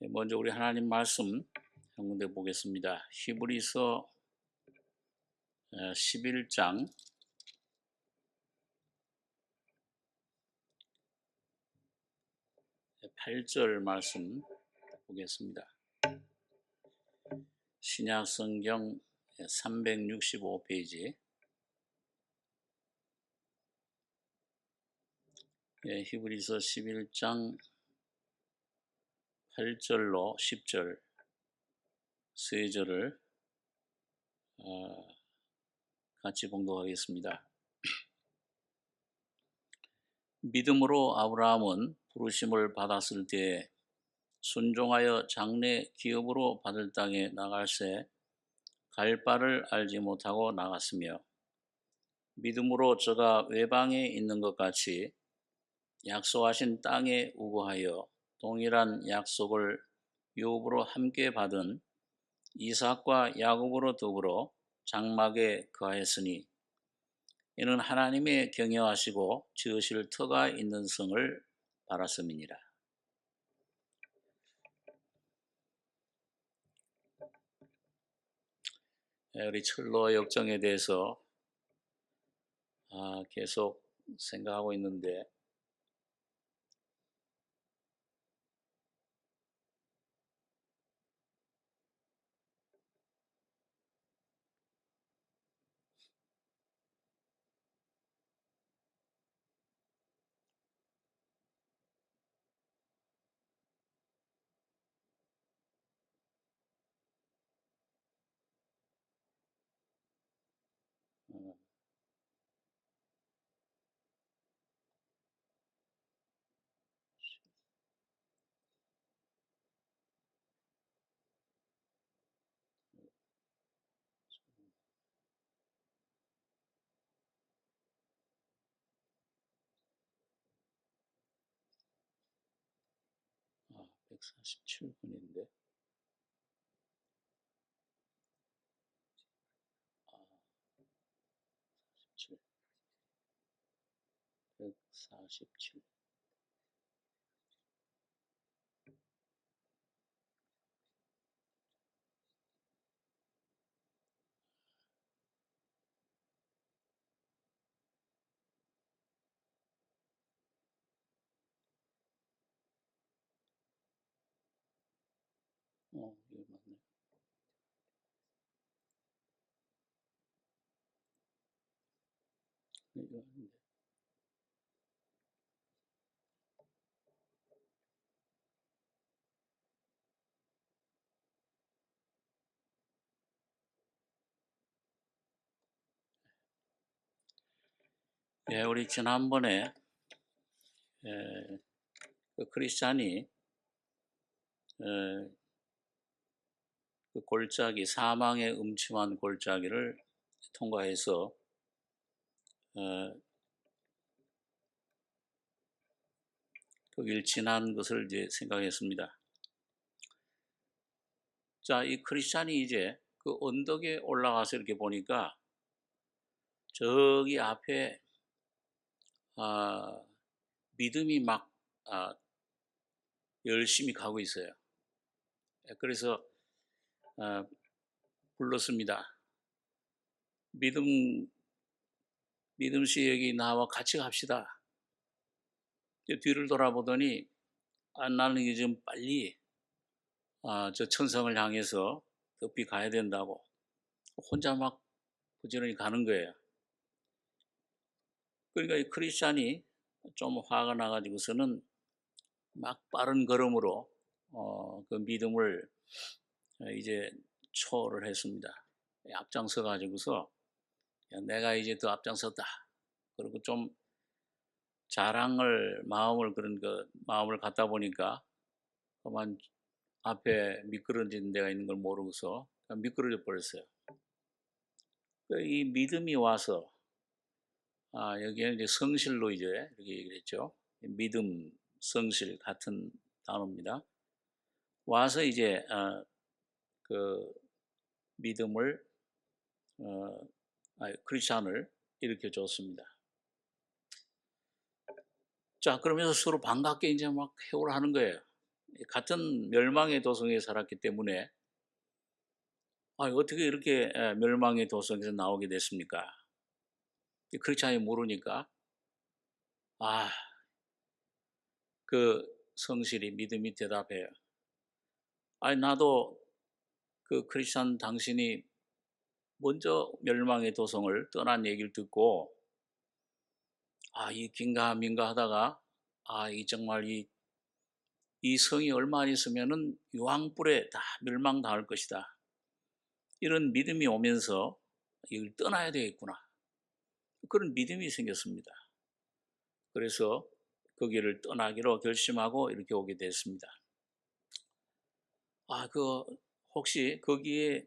먼저 우리 하나님 말씀 한 군데 보겠습니다. 히브리서 11장 8절 말씀 보겠습니다. 신약성경 365페이지 히브리서 11장 8절로 10절 세 절을 같이 봉독하겠습니다. 믿음으로 아브라함은 부르심을 받았을 때에 순종하여 장래 기업으로 받을 땅에 나갈새 갈 바를 알지 못하고 나갔으며 믿음으로 저가 외방에 있는 것 같이 약속하신 땅에 우거하여 동일한 약속을 유업으로 함께 받은 이삭과 야곱으로 더불어 장막에 거하였으니 이는 하나님의 경영하시고 지으실 터가 있는 성을 바랐음이니라. 우리 철로 역정에 대해서 계속 생각하고 있는데 어, 147분인데 147 이거 맞네. 이거 아닌데. 우리 지난번에 그 크리스찬이 그 골짜기 사망의 음침한 골짜기를 통과해서 거길 지난 것을 이제 생각했습니다. 자, 이 크리스찬이 이제 그 언덕에 올라가서 이렇게 보니까 저기 앞에 믿음이 막 열심히 가고 있어요. 그래서 불렀습니다. 믿음 씨 여기 나와 같이 갑시다. 뒤를 돌아보더니 나는 이제 좀 빨리 저 천성을 향해서 급히 가야 된다고 혼자 막 부지런히 가는 거예요. 그러니까 이 크리스찬이 좀 화가 나가지고서는 막 빠른 걸음으로 그 믿음을 이제 초월을 했습니다. 앞장서 가지고서 내가 이제 더 앞장섰다. 그리고 좀 자랑을 마음을 갖다 보니까 그만 앞에 미끄러진 데가 있는 걸 모르고서 미끄러져 버렸어요. 이 믿음이 와서 여기에는 이제 성실로 이제 이렇게 얘기를 했죠. 믿음, 성실 같은 단어입니다. 와서 이제 그 믿음을 크리스찬을 일으켜 줬습니다. 자, 그러면서 서로 반갑게 이제 막 회오를 하는 거예요. 같은 멸망의 도성에 살았기 때문에 어떻게 이렇게 멸망의 도성에서 나오게 됐습니까? 그렇지 않으면 모르니까 아 그 성실히 믿음이 대답해요. 아니 나도 그 크리스천 당신이 먼저 멸망의 도성을 떠난 얘기를 듣고 이 긴가민가 하다가 이 정말 이 성이 얼마 안 있으면은 유황불에 다 멸망당할 것이다. 이런 믿음이 오면서 이걸 떠나야 되겠구나. 그런 믿음이 생겼습니다. 그래서 거기를 떠나기로 결심하고 이렇게 오게 됐습니다. 그 혹시 거기에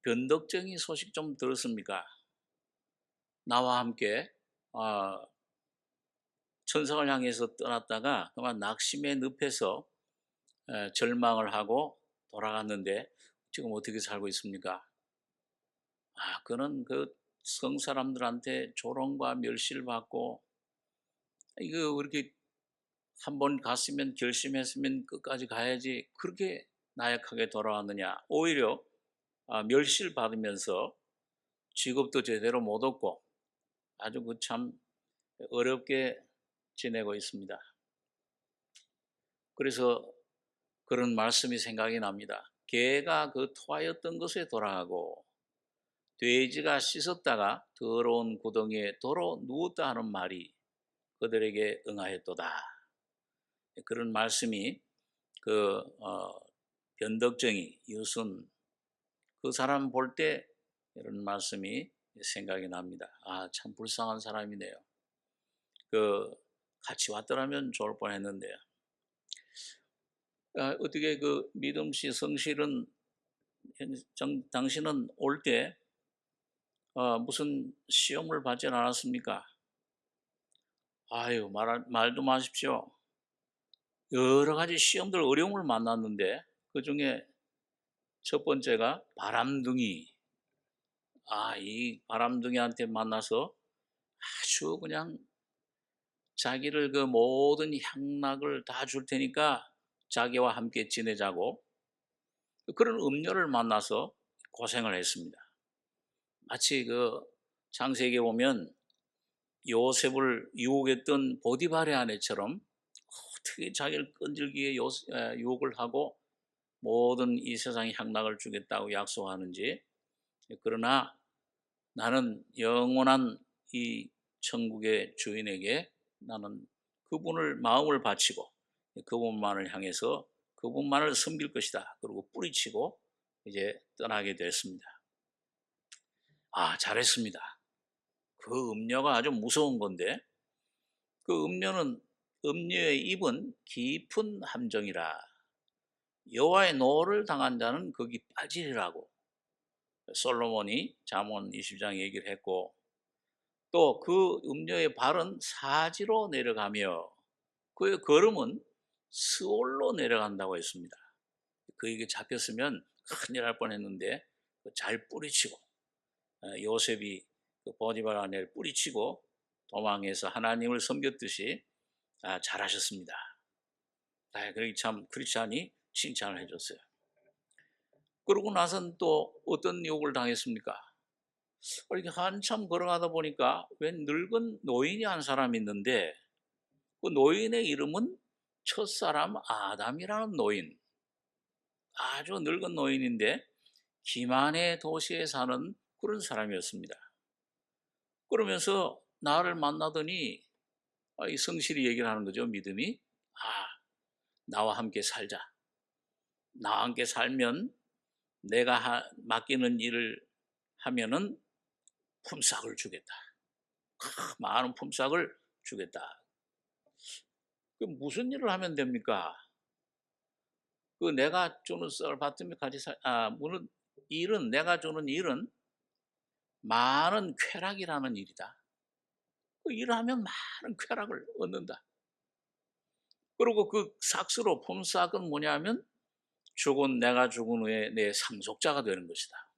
변덕쟁이 소식 좀 들었습니까? 나와 함께 천성을 향해서 떠났다가 그만 낙심의 늪에서 절망을 하고 돌아갔는데 지금 어떻게 살고 있습니까? 그는 그 성 사람들한테 조롱과 멸시를 받고 이거 그렇게 한 번 갔으면 결심했으면 끝까지 가야지 그렇게 나약하게 돌아왔느냐. 오히려 멸시를 받으면서 직업도 제대로 못 얻고 아주 그 참 어렵게 지내고 있습니다. 그래서 그런 말씀이 생각이 납니다. 개가 그 토하였던 것에 돌아가고 돼지가 씻었다가 더러운 구덩이에 도로 누웠다 하는 말이 그들에게 응하였도다. 그런 말씀이 그 변덕쟁이 유순 그 사람 볼 때 이런 말씀이 생각이 납니다. 참 불쌍한 사람이네요. 그 같이 왔더라면 좋을 뻔했는데요. 어떻게 그 믿음 씨 성실은 당신은 올 때 무슨 시험을 받지 않았습니까? 말도 마십시오. 여러 가지 시험들 어려움을 만났는데 그 중에 첫 번째가 바람둥이. 이 바람둥이한테 만나서 아주 그냥 자기를 그 모든 향락을 다 줄 테니까 자기와 함께 지내자고 그런 음녀를 만나서 고생을 했습니다. 마치 그 창세기에 보면 요셉을 유혹했던 보디발의 아내처럼 어떻게 자기를 끈질기게 유혹을 하고 모든 이 세상의 향락을 주겠다고 약속하는지. 그러나 나는 영원한 이 천국의 주인에게 나는 그분을 마음을 바치고 그분만을 향해서 그분만을 섬길 것이다. 그리고 뿌리치고 이제 떠나게 됐습니다. 잘했습니다. 그 음녀가 아주 무서운 건데 그 음녀의 입은 깊은 함정이라 여호와의 노를 당한 자는 거기 빠지리라고 솔로몬이 잠언 20장 얘기를 했고 또 그 음녀의 발은 사지로 내려가며 그의 걸음은 스올로 내려간다고 했습니다. 그에게 잡혔으면 큰일 날 뻔했는데 잘 뿌리치고 요셉이 그 보디발 아내를 뿌리치고 도망해서 하나님을 섬겼듯이 잘하셨습니다. 그러기 참 크리스찬이 칭찬을 해줬어요. 그러고 나선 또 어떤 욕을 당했습니까? 이렇게 한참 걸어가다 보니까 웬 늙은 노인이 한 사람이 있는데 그 노인의 이름은 첫사람 아담이라는 노인. 아주 늙은 노인인데 기만의 도시에 사는 그런 사람이었습니다. 그러면서 나를 만나더니 이 성실히 얘기를 하는 거죠. 믿음이. 나와 함께 살자. 나와 함께 살면 내가 맡기는 일을 하면은 품삯을 주겠다. 많은 품삯을 주겠다. 그 무슨 일을 하면 됩니까? 그 내가 주는 썰 받으면 같이 무슨 일은 내가 주는 일은 많은 쾌락이라는 일이다. 그 일을 하면 많은 쾌락을 얻는다. 그리고 그 삭스로 품삯은 뭐냐면 내가 죽은 후에 내 상속자가 되는 것이다.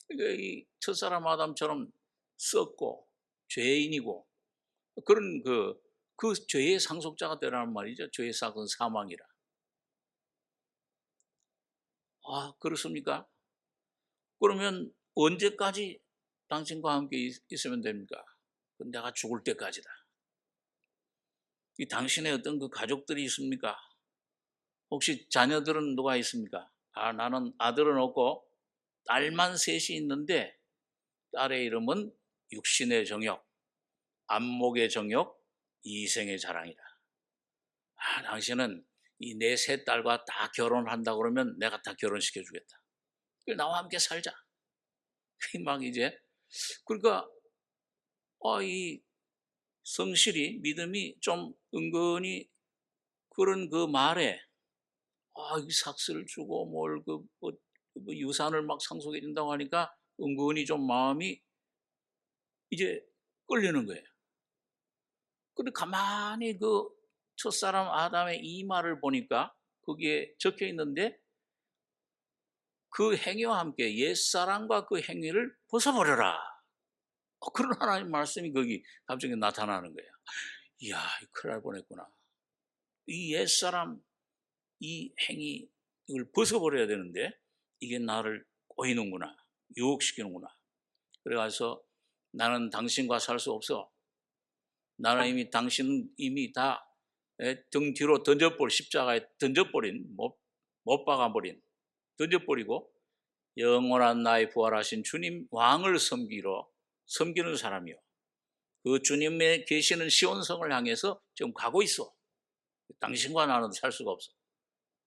그러니까 이 첫사람 아담처럼 썩고 죄인이고 그런 그 죄의 상속자가 되라는 말이죠. 죄의 삭은 사망이라. 아, 그렇습니까? 그러면 언제까지 당신과 함께 있으면 됩니까? 내가 죽을 때까지다. 이 당신의 어떤 그 가족들이 있습니까? 혹시 자녀들은 누가 있습니까? 아, 나는 아들은 없고 딸만 셋이 있는데 딸의 이름은 육신의 정욕, 안목의 정욕, 이생의 자랑이다. 아, 당신은 이 내 세 딸과 다 결혼한다 그러면 내가 다 결혼시켜 주겠다. 나와 함께 살자. 막 이제 그러니까 이 성실이 믿음이 좀 은근히 그런 그 말에 이 삭스를 주고 뭘 뭐 유산을 막 상속해 준다고 하니까 은근히 좀 마음이 이제 끌리는 거예요. 근데 가만히 그 첫사람 아담의 이 말을 보니까 거기에 적혀 있는데 그 행위와 함께 옛사람과 그 행위를 벗어버려라. 그런 하나님 말씀이 거기 갑자기 나타나는 거예요. 이야, 큰일 날 뻔했구나. 이 옛사람, 이 행위, 이걸 벗어버려야 되는데 이게 나를 꼬이는구나. 유혹시키는구나. 그래가서 나는 당신과 살 수 없어. 나는 이미 당신은 이미 다 등 뒤로 십자가에 던져버린, 못 박아버린, 던져버리고 영원한 나의 부활하신 주님 왕을 섬기는 사람이요. 그 주님의 계시는 시온성을 향해서 지금 가고 있어. 당신과 나는 살 수가 없어.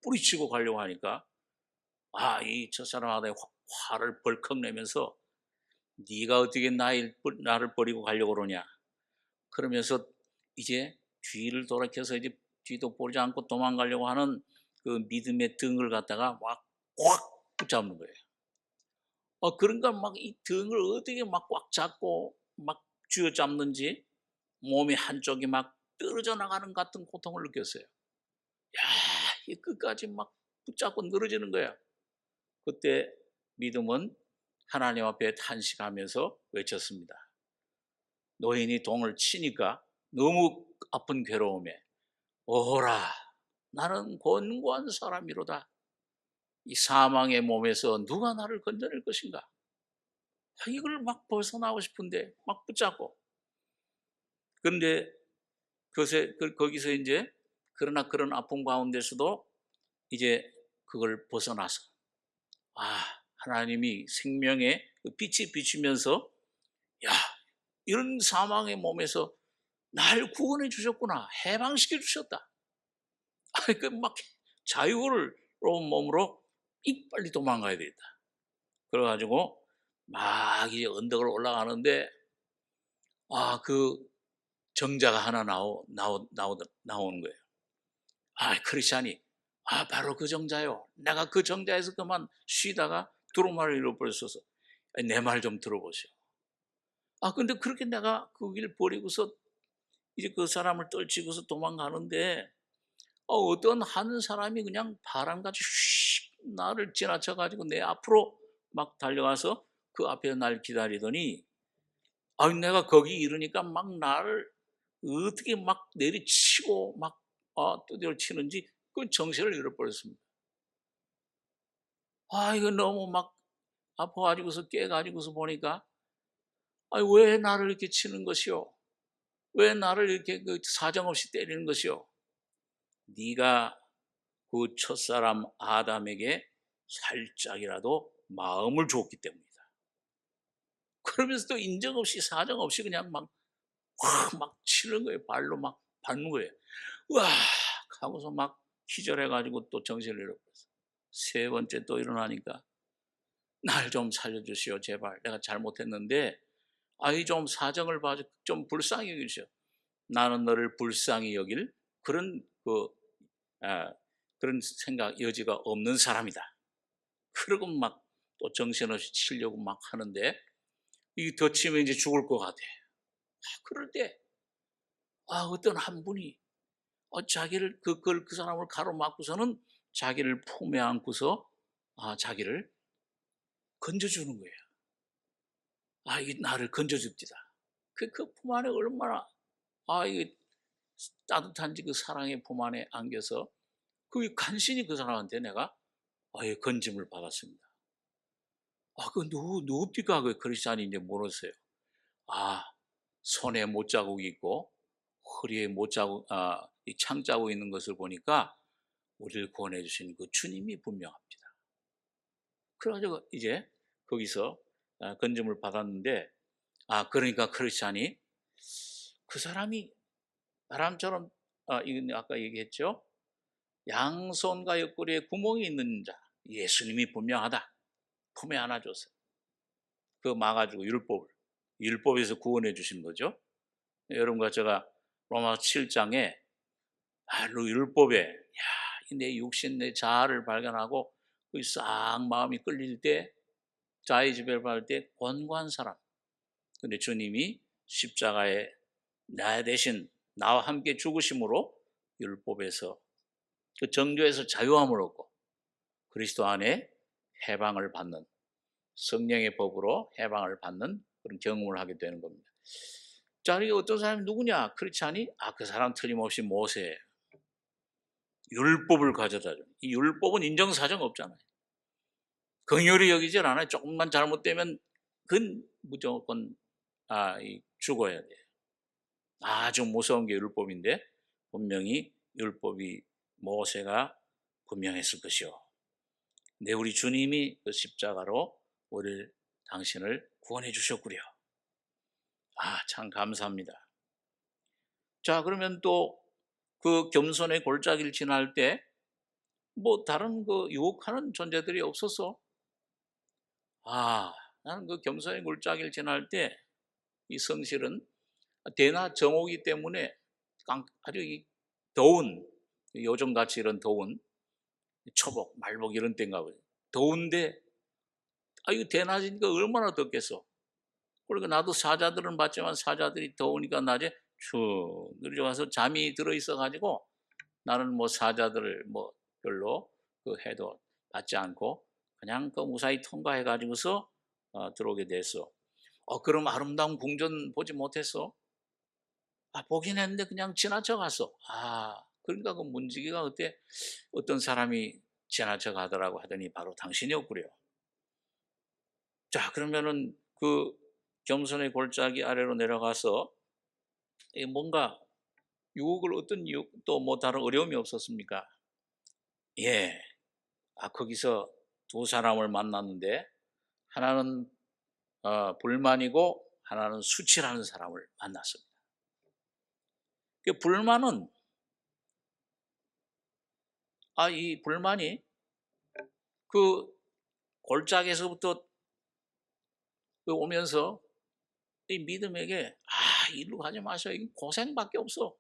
뿌리치고 가려고 하니까 이 첫사람 아담이 화를 벌컥 내면서 네가 어떻게 나를 버리고 가려고 그러냐. 그러면서 이제 뒤를 돌이켜서 이제 뒤도 보지 않고 도망가려고 하는 그 믿음의 등을 갖다가 막 꽉 붙잡는 거예요. 그러니까 막 이 등을 어떻게 막 꽉 잡고 막 쥐어잡는지 몸이 한쪽이 막 떨어져 나가는 같은 고통을 느꼈어요. 야, 이 끝까지 막 붙잡고 늘어지는 거야. 그때 믿음은 하나님 앞에 탄식하면서 외쳤습니다. 노인이 동을 치니까 너무 아픈 괴로움에 오호라, 나는 곤고한 사람이로다. 이 사망의 몸에서 누가 나를 건져낼 것인가? 이걸 막 벗어나고 싶은데 막 붙잡고. 그런데 거기서 이제 그러나 그런 아픔 가운데서도 이제 그걸 벗어나서 하나님이 생명의 그 빛이 비추면서 야, 이런 사망의 몸에서 날 구원해 주셨구나. 해방시켜 주셨다. 막 자유로운 몸으로 빨리 도망가야 되겠다. 그래가지고 막 이제 언덕을 올라가는데 그 정자가 하나 나오는 거예요. 크리스찬이 바로 그 정자요. 내가 그 정자에서 그만 쉬다가 두루마리를 잃어버렸어서 내 말 좀 들어보세요. 근데 그렇게 내가 그 길 버리고서 이제 그 사람을 떨치고서 도망가는데 어떤 한 사람이 그냥 바람같이 휙 나를 지나쳐가지고 내 앞으로 막 달려와서 그 앞에 날 기다리더니 내가 거기 이르니까 막 나를 어떻게 막 내리치고 막 두드려 치는지 그 정신을 잃어버렸습니다. 이거 너무 막 아파가지고서 깨가지고서 보니까 왜 나를 이렇게 치는 것이요? 왜 나를 이렇게 그 사정없이 때리는 것이요? 네가 그 첫사람 아담에게 살짝이라도 마음을 줬기 때문이다. 그러면서 또 인정 없이 사정 없이 그냥 확 막 치는 거예요. 발로 막 밟는 거예요. 와 하고서 막 기절해가지고 또 정신을 잃어버렸어. 세 번째 또 일어나니까 날 좀 살려주시오 제발. 내가 잘못했는데 좀 사정을 봐줘. 좀 불쌍히 여기시오. 나는 너를 불쌍히 여길 그런 그런 생각 여지가 없는 사람이다. 그러고 막 또 정신없이 치려고 막 하는데 이 더 치면 이제 죽을 것 같아. 그럴 때 어떤 한 분이 자기를 그 사람을 가로막고서는 자기를 품에 안고서 자기를 건져주는 거예요. 이게 나를 건져줍니다. 그 품 안에 얼마나 이게 따뜻한지 그 사랑의 품 안에 안겨서 그 간신히 그 사람한테 내가 건짐을 받았습니다. 그 누굽니까? 그 크리스찬인지 모르세요. 손에 못자국이 있고 허리에 못자국, 이 창자국 있는 것을 보니까 우리를 구원해 주신 그 주님이 분명합니다. 그래가지고 이제 거기서 건짐을 받았는데, 그러니까 크리스찬이 그 사람이 사람처럼, 이건 아까 얘기했죠. 양손과 옆구리에 구멍이 있는 자, 예수님이 분명하다. 품에 안아줬어요. 그거 막아주고 율법에서 구원해 주신 거죠. 여러분과 제가 로마 7장에 율법에 내 육신 내 자아를 발견하고 싹 마음이 끌릴 때, 자의지배를 받을 때 권고한 사람. 근데 주님이 십자가에 나 대신 나와 함께 죽으심으로 율법에서, 그 정죄에서 자유함을 얻고 그리스도 안에 해방을 받는, 성령의 법으로 해방을 받는 그런 경험을 하게 되는 겁니다. 자, 이게 어떤 사람이 누구냐? 크리스찬이? 그 사람 틀림없이 모세예요. 율법을 가져다 줘. 이 율법은 인정사정 없잖아요. 긍휼히 여기질 않아요. 조금만 잘못되면 그건 무조건 죽어야 돼요. 아주 무서운 게 율법인데, 분명히 율법이 모세가 분명했을 것이요. 근데 우리 주님이 그 십자가로 당신을 구원해 주셨구려. 참 감사합니다. 자, 그러면 또 그 겸손의 골짜기를 지날 때 다른 유혹하는 존재들이 없어서, 나는 그 겸손의 골짜기를 지날 때 이 성실은 대나 정오기 때문에 아주 더운, 요즘같이 이런 더운 초복, 말복 이런 때인가 봐요. 더운데 이거 대낮이니까 얼마나 덥겠어. 그러니까 나도 사자들은 봤지만 사자들이 더우니까 낮에 축 들어와서 잠이 들어있어 가지고 나는 사자들을 별로 그 해도 받지 않고 그냥 무사히 통과해 가지고서 들어오게 됐어. 그럼 아름다운 궁전 보지 못했어? 보긴 했는데 그냥 지나쳐 갔어. 그러니까 그 문지기가 그때 어떤 사람이 지나쳐 가더라고 하더니 바로 당신이었구려. 자, 그러면은 그 겸손의 골짜기 아래로 내려가서 뭔가 유혹을, 어떤 유혹도 다른 어려움이 없었습니까? 예. 거기서 두 사람을 만났는데 하나는 불만이고 하나는 수치라는 사람을 만났습니다. 그 불만은, 이 불만이 그 골짜기에서부터 오면서 이 믿음에게 이리로 가지 마세요. 이 고생밖에 없어.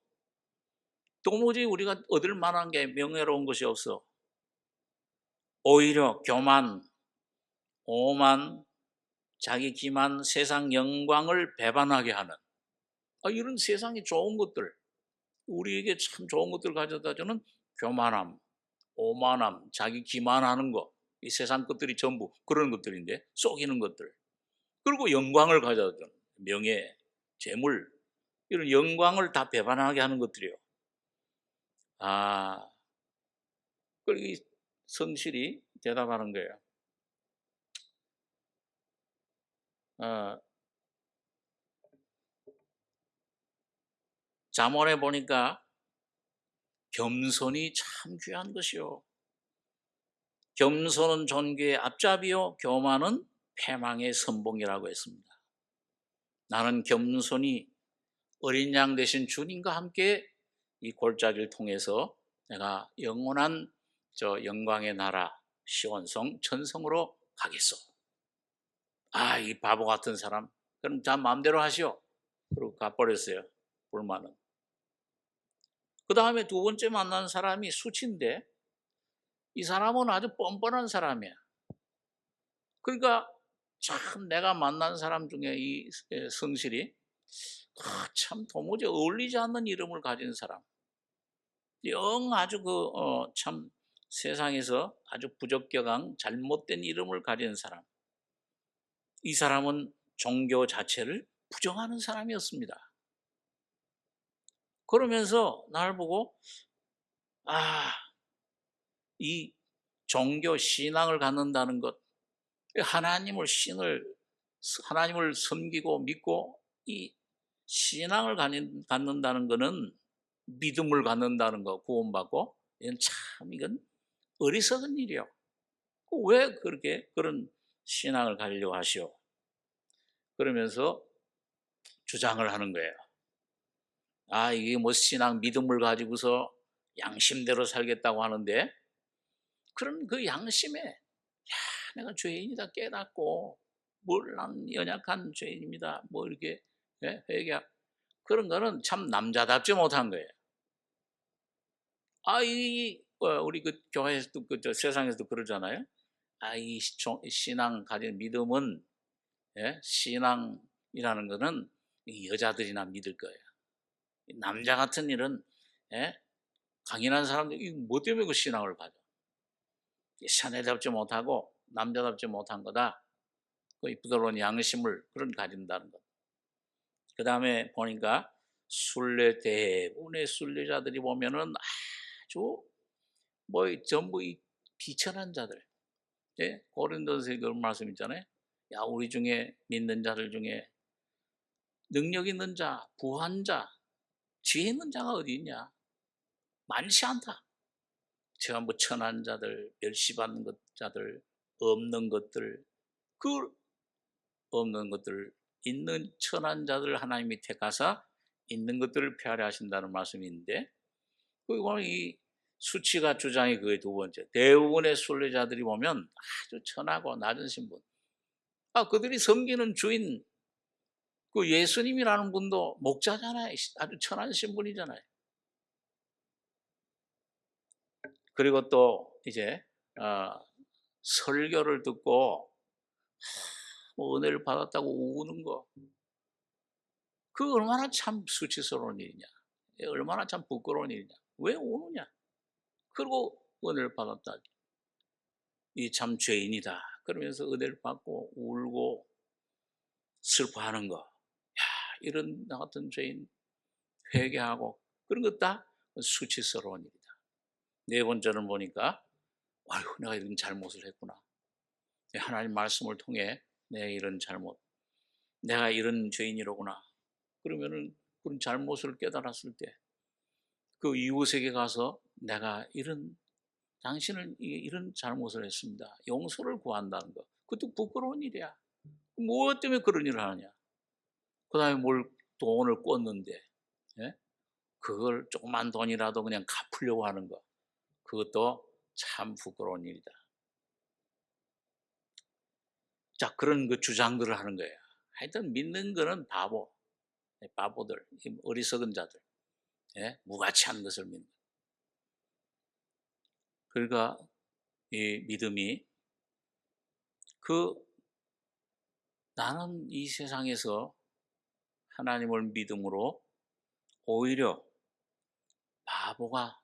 도무지 우리가 얻을 만한 게 명예로운 것이 없어. 오히려 교만, 오만, 자기 기만, 세상 영광을 배반하게 하는 이런 세상이 좋은 것들, 우리에게 참 좋은 것들 가져다 주는 교만함, 오만함, 자기 기만하는 거, 이 세상 것들이 전부 그런 것들인데, 속이는 것들. 그리고 영광을 가져다 주는 명예, 재물, 이런 영광을 다 배반하게 하는 것들이요. 그리고 이 성실이 대답하는 거예요. 잠언에 보니까 겸손이 참 귀한 것이요. 겸손은 존귀의 앞잡이요, 교만은 패망의 선봉이라고 했습니다. 나는 겸손히 어린 양 되신 주님과 함께 이 골짜기를 통해서 내가 영원한 영광의 나라 시온성 천성으로 가겠소. 이 바보 같은 사람, 그럼 자 마음대로 하시오. 그러고 가버렸어요. 불만은. 그 다음에 두 번째 만난 사람이 수치인데, 이 사람은 아주 뻔뻔한 사람이야. 그러니까 참 내가 만난 사람 중에 이 성실이 참 도무지 어울리지 않는 이름을 가진 사람, 아주 참 세상에서 아주 부적격한 잘못된 이름을 가진 사람, 이 사람은 종교 자체를 부정하는 사람이었습니다. 그러면서 날 보고 이 종교 신앙을 갖는다는 것, 하나님을 섬기고 믿고 이 신앙을 갖는다는 것은 믿음을 갖는다는 거, 구원받고, 이건 어리석은 일이요. 왜 그렇게 그런 신앙을 가지려고 하시오? 그러면서 주장을 하는 거예요. 이게 뭐 신앙 믿음을 가지고서 양심대로 살겠다고 하는데, 그런 그 양심에 내가 죄인이다 깨닫고 난 연약한 죄인입니다 뭐 이렇게 회개, 그런 거는 참 남자답지 못한 거예요. 우리 그 교회에서도 세상에서도 그러잖아요. 이 신앙 가진 믿음은, 신앙이라는 거는 이 여자들이나 믿을 거예요. 남자 같은 일은, 강인한 사람들 뭐 때문에 그 신앙을 가져? 사내답지 못하고 남자답지 못한 거다. 그 부드러운 양심을 가진다는 것. 그 다음에 보니까 대부분의 순례자들이 보면은 아주 전부 이 비천한 자들. 고린도서에 그런 말씀 있잖아요. 우리 중에 믿는 자들 중에 능력 있는 자, 부한 자, 지혜 있는 자가 어디 있냐? 많지 않다. 전부 천한 자들, 멸시받는 자들, 없는 것들, 그 없는 것들, 있는 천한 자들 하나님이 택하사 있는 것들을 폐하려 하신다는 말씀이 있는데, 거기 보면 이 수치가 주장이 그게 두 번째. 대부분의 순례자들이 보면 아주 천하고 낮은 신분. 그들이 섬기는 주인, 그 예수님이라는 분도 목자잖아요. 아주 천한 신분이잖아요. 그리고 또 이제 설교를 듣고 은혜를 받았다고 우는 거, 그 얼마나 참 수치스러운 일이냐, 얼마나 참 부끄러운 일이냐. 왜 우느냐? 그리고 은혜를 받았다, 이 참 죄인이다 그러면서 은혜를 받고 울고 슬퍼하는 거, 이런 나 같은 죄인 회개하고 그런 것 다 수치스러운 일이다. 네 번째는 보니까 내가 이런 잘못을 했구나. 하나님 말씀을 통해 내 이런 잘못, 내가 이런 죄인이로구나. 그러면은 그런 잘못을 깨달았을 때 그 이웃에게 가서 내가 당신은 이런 잘못을 했습니다, 용서를 구한다는 거, 그것도 부끄러운 일이야. 무엇 때문에 그런 일을 하느냐? 그 다음에 돈을 꿨는데, 그걸 조그만 돈이라도 그냥 갚으려고 하는 거, 그것도 참 부끄러운 일이다. 자, 그런 그 주장들을 하는 거예요. 하여튼 믿는 거는 바보들, 어리석은 자들, 무가치한 것을 믿는. 그러니까 이 믿음이 나는 이 세상에서 하나님을 믿음으로 오히려 바보가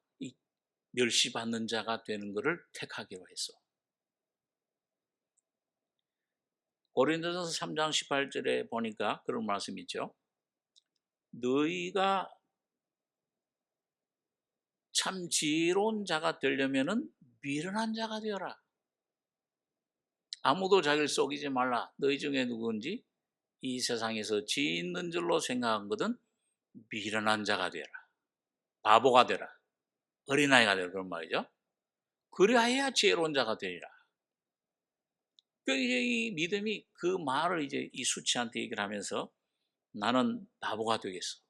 멸시받는 자가 되는 것을 택하기로 했어. 고린도전서 3장 18절에 보니까 그런 말씀이 있죠. 너희가 참 지혜로운 자가 되려면은 미련한 자가 되어라. 아무도 자기를 속이지 말라. 너희 중에 누구든지 이 세상에서 지혜 있는 줄로 생각한 것은 미련한 자가 되어라. 바보가 되라. 어린아이가 되라. 그런 말이죠. 그래야 지혜로운 자가 되리라. 이 믿음이 그 말을 이제 이 수치한테 얘기를 하면서 나는 바보가 되겠어.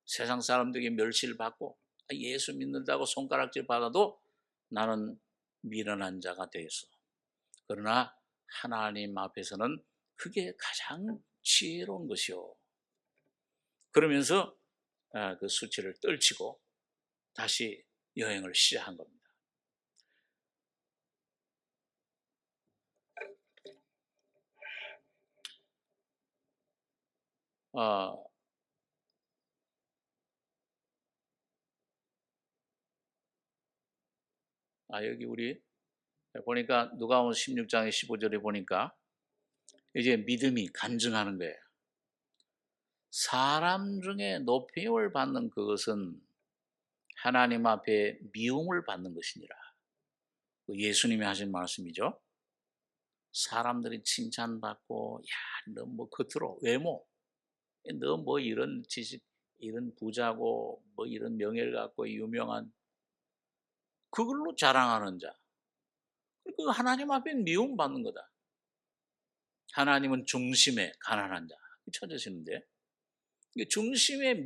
세상 사람들에게 멸시를 받고 예수 믿는다고 손가락질 받아도 나는 미련한 자가 되겠어. 그러나 하나님 앞에서는 그게 가장 지혜로운 것이요. 그러면서 그 수치를 떨치고 다시 여행을 시작한 겁니다. 여기 우리 보니까 누가복음 16장의 15절에 보니까 이제 믿음이 간증하는 거예요. 사람 중에 높임을 받는 그것은 하나님 앞에 미움을 받는 것이니라. 그 예수님이 하신 말씀이죠. 사람들이 칭찬받고, 야, 너 뭐 겉으로 외모, 너 뭐 이런 지식, 이런 부자고, 뭐 이런 명예를 갖고 유명한, 그걸로 자랑하는 자. 그 하나님 앞에 미움받는 거다. 하나님은 중심에 가난한 자 찾으시는데, 중심에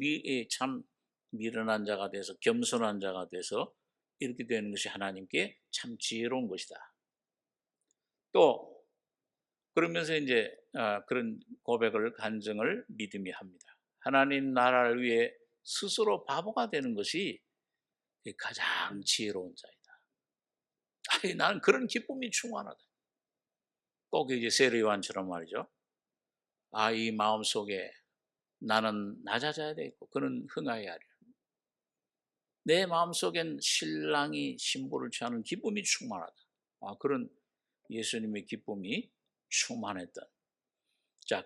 참 미련한 자가 돼서 겸손한 자가 돼서 이렇게 되는 것이 하나님께 참 지혜로운 것이다. 또 그러면서 이제 그런 고백을 간증을 믿음이 합니다. 하나님 나라를 위해 스스로 바보가 되는 것이 가장 지혜로운 자이다. 나는 그런 기쁨이 충만하다. 꼭 이제 세례요한처럼 말이죠. 이 마음 속에 나는 낮아져야 되겠고 그는 흥하여야 하리라. 내 마음 속엔 신랑이 신부를 취하는 기쁨이 충만하다. 그런 예수님의 기쁨이 충만했던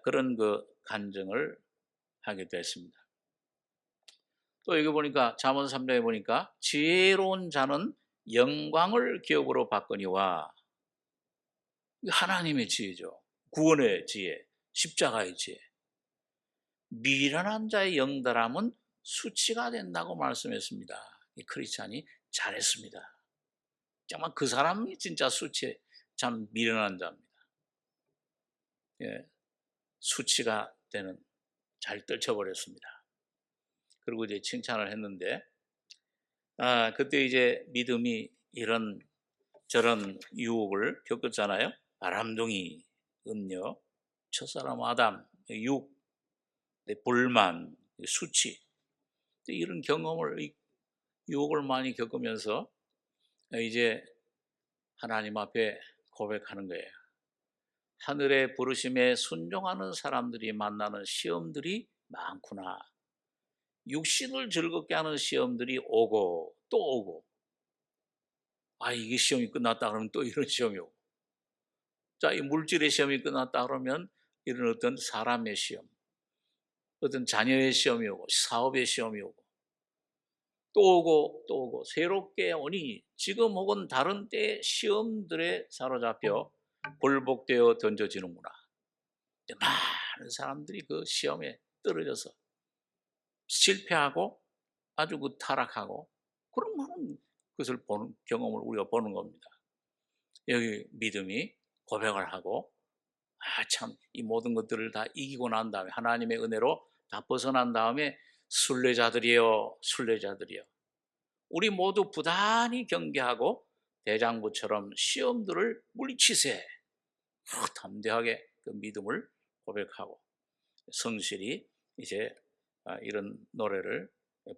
그런 그 간증을 하게 됐습니다. 또 여기 보니까 잠언 3장에 보니까 지혜로운 자는 영광을 기업으로 받거니와, 하나님의 지혜죠. 구원의 지혜, 십자가의 지혜. 미련한 자의 영달함은 수치가 된다고 말씀했습니다. 이 크리스찬이 잘했습니다. 정말 그 사람이 진짜 수치, 참 미련한 자입니다. 수치가 되는, 잘 떨쳐버렸습니다. 그리고 이제 칭찬을 했는데, 그때 이제 믿음이 이런 저런 유혹을 겪었잖아요. 바람둥이, 음녀, 첫사람 아담, 육, 불만, 수치, 이런 경험을, 유혹을 많이 겪으면서 이제 하나님 앞에 고백하는 거예요. 하늘의 부르심에 순종하는 사람들이 만나는 시험들이 많구나. 육신을 즐겁게 하는 시험들이 오고 또 오고, 이게 시험이 끝났다 그러면 또 이런 시험이 오고, 이 물질의 시험이 끝났다 그러면 이런 어떤 사람의 시험, 어떤 자녀의 시험이 오고 사업의 시험이 오고 또 오고 또 오고, 새롭게 오니 지금 혹은 다른 때의 시험들에 사로잡혀 굴복되어 던져지는구나. 많은 사람들이 그 시험에 떨어져서 실패하고 아주 타락하고, 그런 많은 것을 보는 경험을 우리가 보는 겁니다. 여기 믿음이 고백을 하고, 참 이 모든 것들을 다 이기고 난 다음에, 하나님의 은혜로 다 벗어난 다음에, 순례자들이여 순례자들이여, 우리 모두 부단히 경계하고 대장부처럼 시험들을 물리치세. 담대하게 그 믿음을 고백하고 성실히 이제 이런 노래를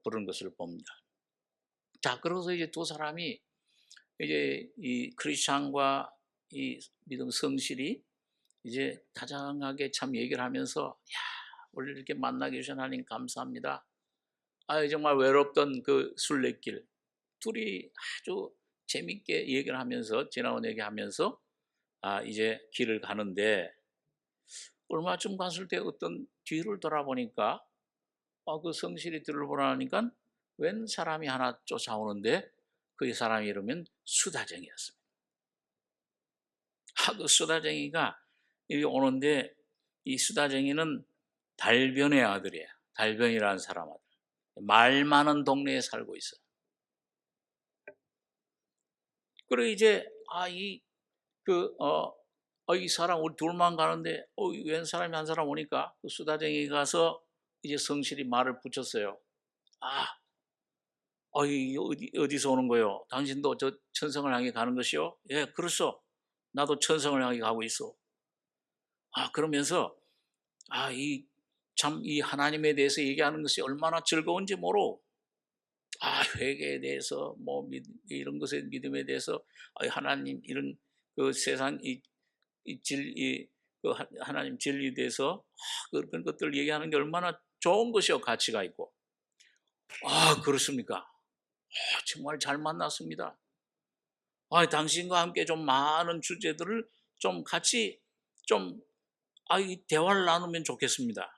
부른 것을 봅니다. 그래서 이제 두 사람이 이제 이 크리스찬과 이 믿음 성실이 이제 다정하게 참 얘기를 하면서, 오늘 이렇게 만나게 주신 하나님 감사합니다. 정말 외롭던 그 순례길, 둘이 아주 재밌게 얘기를 하면서, 지나온 얘기하면서 이제 길을 가는데, 얼마쯤 갔을 때 어떤 뒤를 돌아보니까 그 성실이 뒤를 돌아보니까 웬 사람이 하나 쫓아오는데, 그 사람이 이러면 수다쟁이였습니다. 그 수다쟁이가 여기 오는데, 이 수다쟁이는 달변의 아들이에요. 달변이라는 사람 아들. 말 많은 동네에 살고 있어요. 그리고 이제 이 사람 우리 둘만 가는데 웬 사람이 한 사람 오니까 그 수다쟁이 가서 이제 성실히 말을 붙였어요. 어디서 오는 거요? 당신도 저 천성을 향해 가는 것이요? 예, 그렇소. 나도 천성을 향해 가고 있어. 그러면서 이 하나님에 대해서 얘기하는 것이 얼마나 즐거운지 모르고, 회개에 대해서 이런 것에 믿음에 대해서, 하나님 이런 그 세상 그 하나님 진리에 대해서 그런 것들 얘기하는 게 얼마나 좋은 것이요, 가치가 있고. 그렇습니까? 정말 잘 만났습니다. 당신과 함께 좀 많은 주제들을 좀 같이 좀 이 대화를 나누면 좋겠습니다.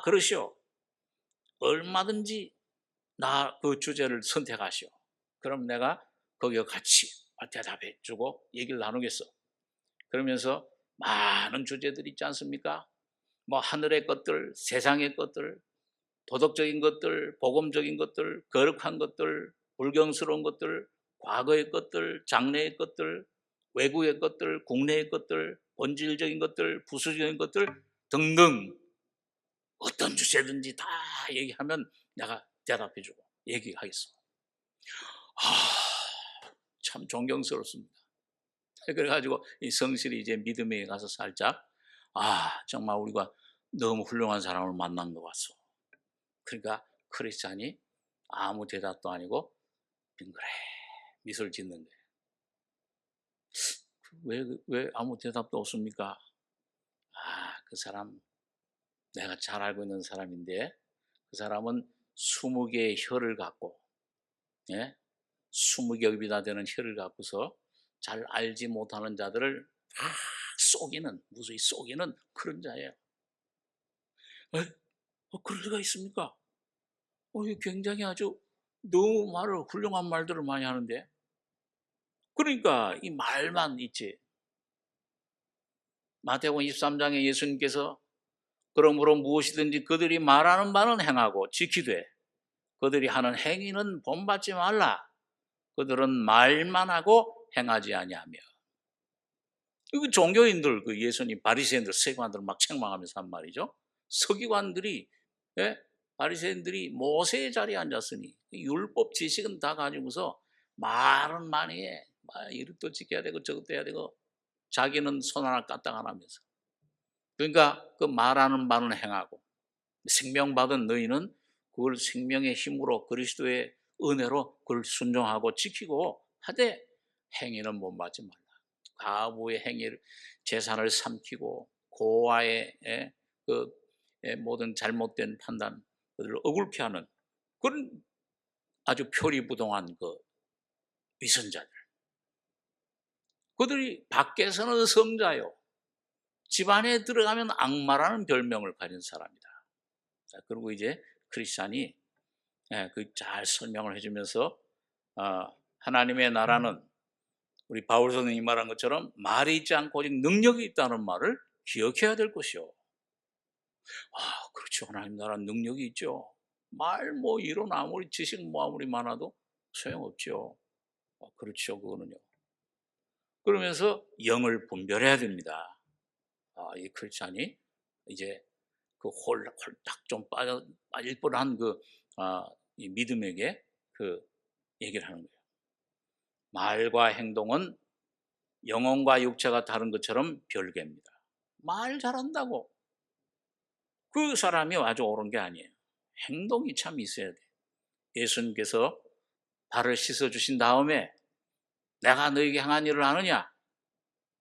그러시오. 얼마든지 그 주제를 선택하시오. 그럼 내가 거기에 같이 대답해 주고 얘기를 나누겠어. 그러면서 많은 주제들이 있지 않습니까? 뭐 하늘의 것들, 세상의 것들, 도덕적인 것들, 복음적인 것들, 거룩한 것들, 불경스러운 것들, 과거의 것들, 장래의 것들, 외국의 것들, 국내의 것들, 본질적인 것들, 부수적인 것들 등등 어떤 주제든지 다 얘기하면 내가 대답해주고 얘기하겠어. 참 존경스럽습니다. 그래가지고 이 성실히 이제 믿음에 가서 살짝 정말 우리가 너무 훌륭한 사람을 만난 것 같소. 그러니까 크리스찬이 아무 대답도 아니고 빙그레 미소를 짓는 거예요. 왜 아무 대답도 없습니까? 그 사람 내가 잘 알고 있는 사람인데 그 사람은 20개의 혀를 갖고 20겹이나 되는 혀를 갖고서 잘 알지 못하는 자들을 다 무수히 속이는 그런 자예요. 그럴 리가 있습니까? 굉장히 아주 너무 훌륭한 말들을 많이 하는데 그러니까 이 말만 있지. 마태복음 23장에 예수님께서 그러므로 무엇이든지 그들이 말하는 바는 행하고 지키되 그들이 하는 행위는 본받지 말라. 그들은 말만 하고 행하지 아니하며. 그 종교인들, 그 예수님 바리새인들, 서기관들 막 책망하면서 한 말이죠. 서기관들이 바리새인들이 모세의 자리에 앉았으니 율법 지식은 다 가지고서 말은 많이 해. 이것도 지켜야 되고 저것도 해야 되고 자기는 손 하나 까딱 안 하면서. 그러니까 그 말하는 바는 행하고 생명받은 너희는 그걸 생명의 힘으로 그리스도의 은혜로 그걸 순종하고 지키고 하되 행위는 본받지 말라. 과부의 행위를 재산을 삼키고 고아의 모든 잘못된 판단 그들을 억울케 하는 그런 아주 표리부동한 그 위선자들. 그들이 밖에서는 성자요. 집안에 들어가면 악마라는 별명을 가진 사람이다. 자, 그리고 이제 크리스찬이 잘 설명을 해주면서 하나님의 나라는 우리 바울 선생님이 말한 것처럼 말이 있지 않고 오직 능력이 있다는 말을 기억해야 될 것이요. 그렇죠. 하나님 나라는 능력이 있죠. 이론 아무리 지식 아무리 많아도 소용없죠. 그렇죠. 그거는요. 그러면서 영을 분별해야 됩니다. 이 크리스찬이 이제 그 홀딱 좀 빠질 뻔한 이 믿음에게 얘기를 하는 거예요. 말과 행동은 영혼과 육체가 다른 것처럼 별개입니다. 말 잘한다고 그 사람이 아주 옳은 게 아니에요. 행동이 참 있어야 돼요. 예수님께서 발을 씻어주신 다음에 내가 너에게 행한 일을 아느냐?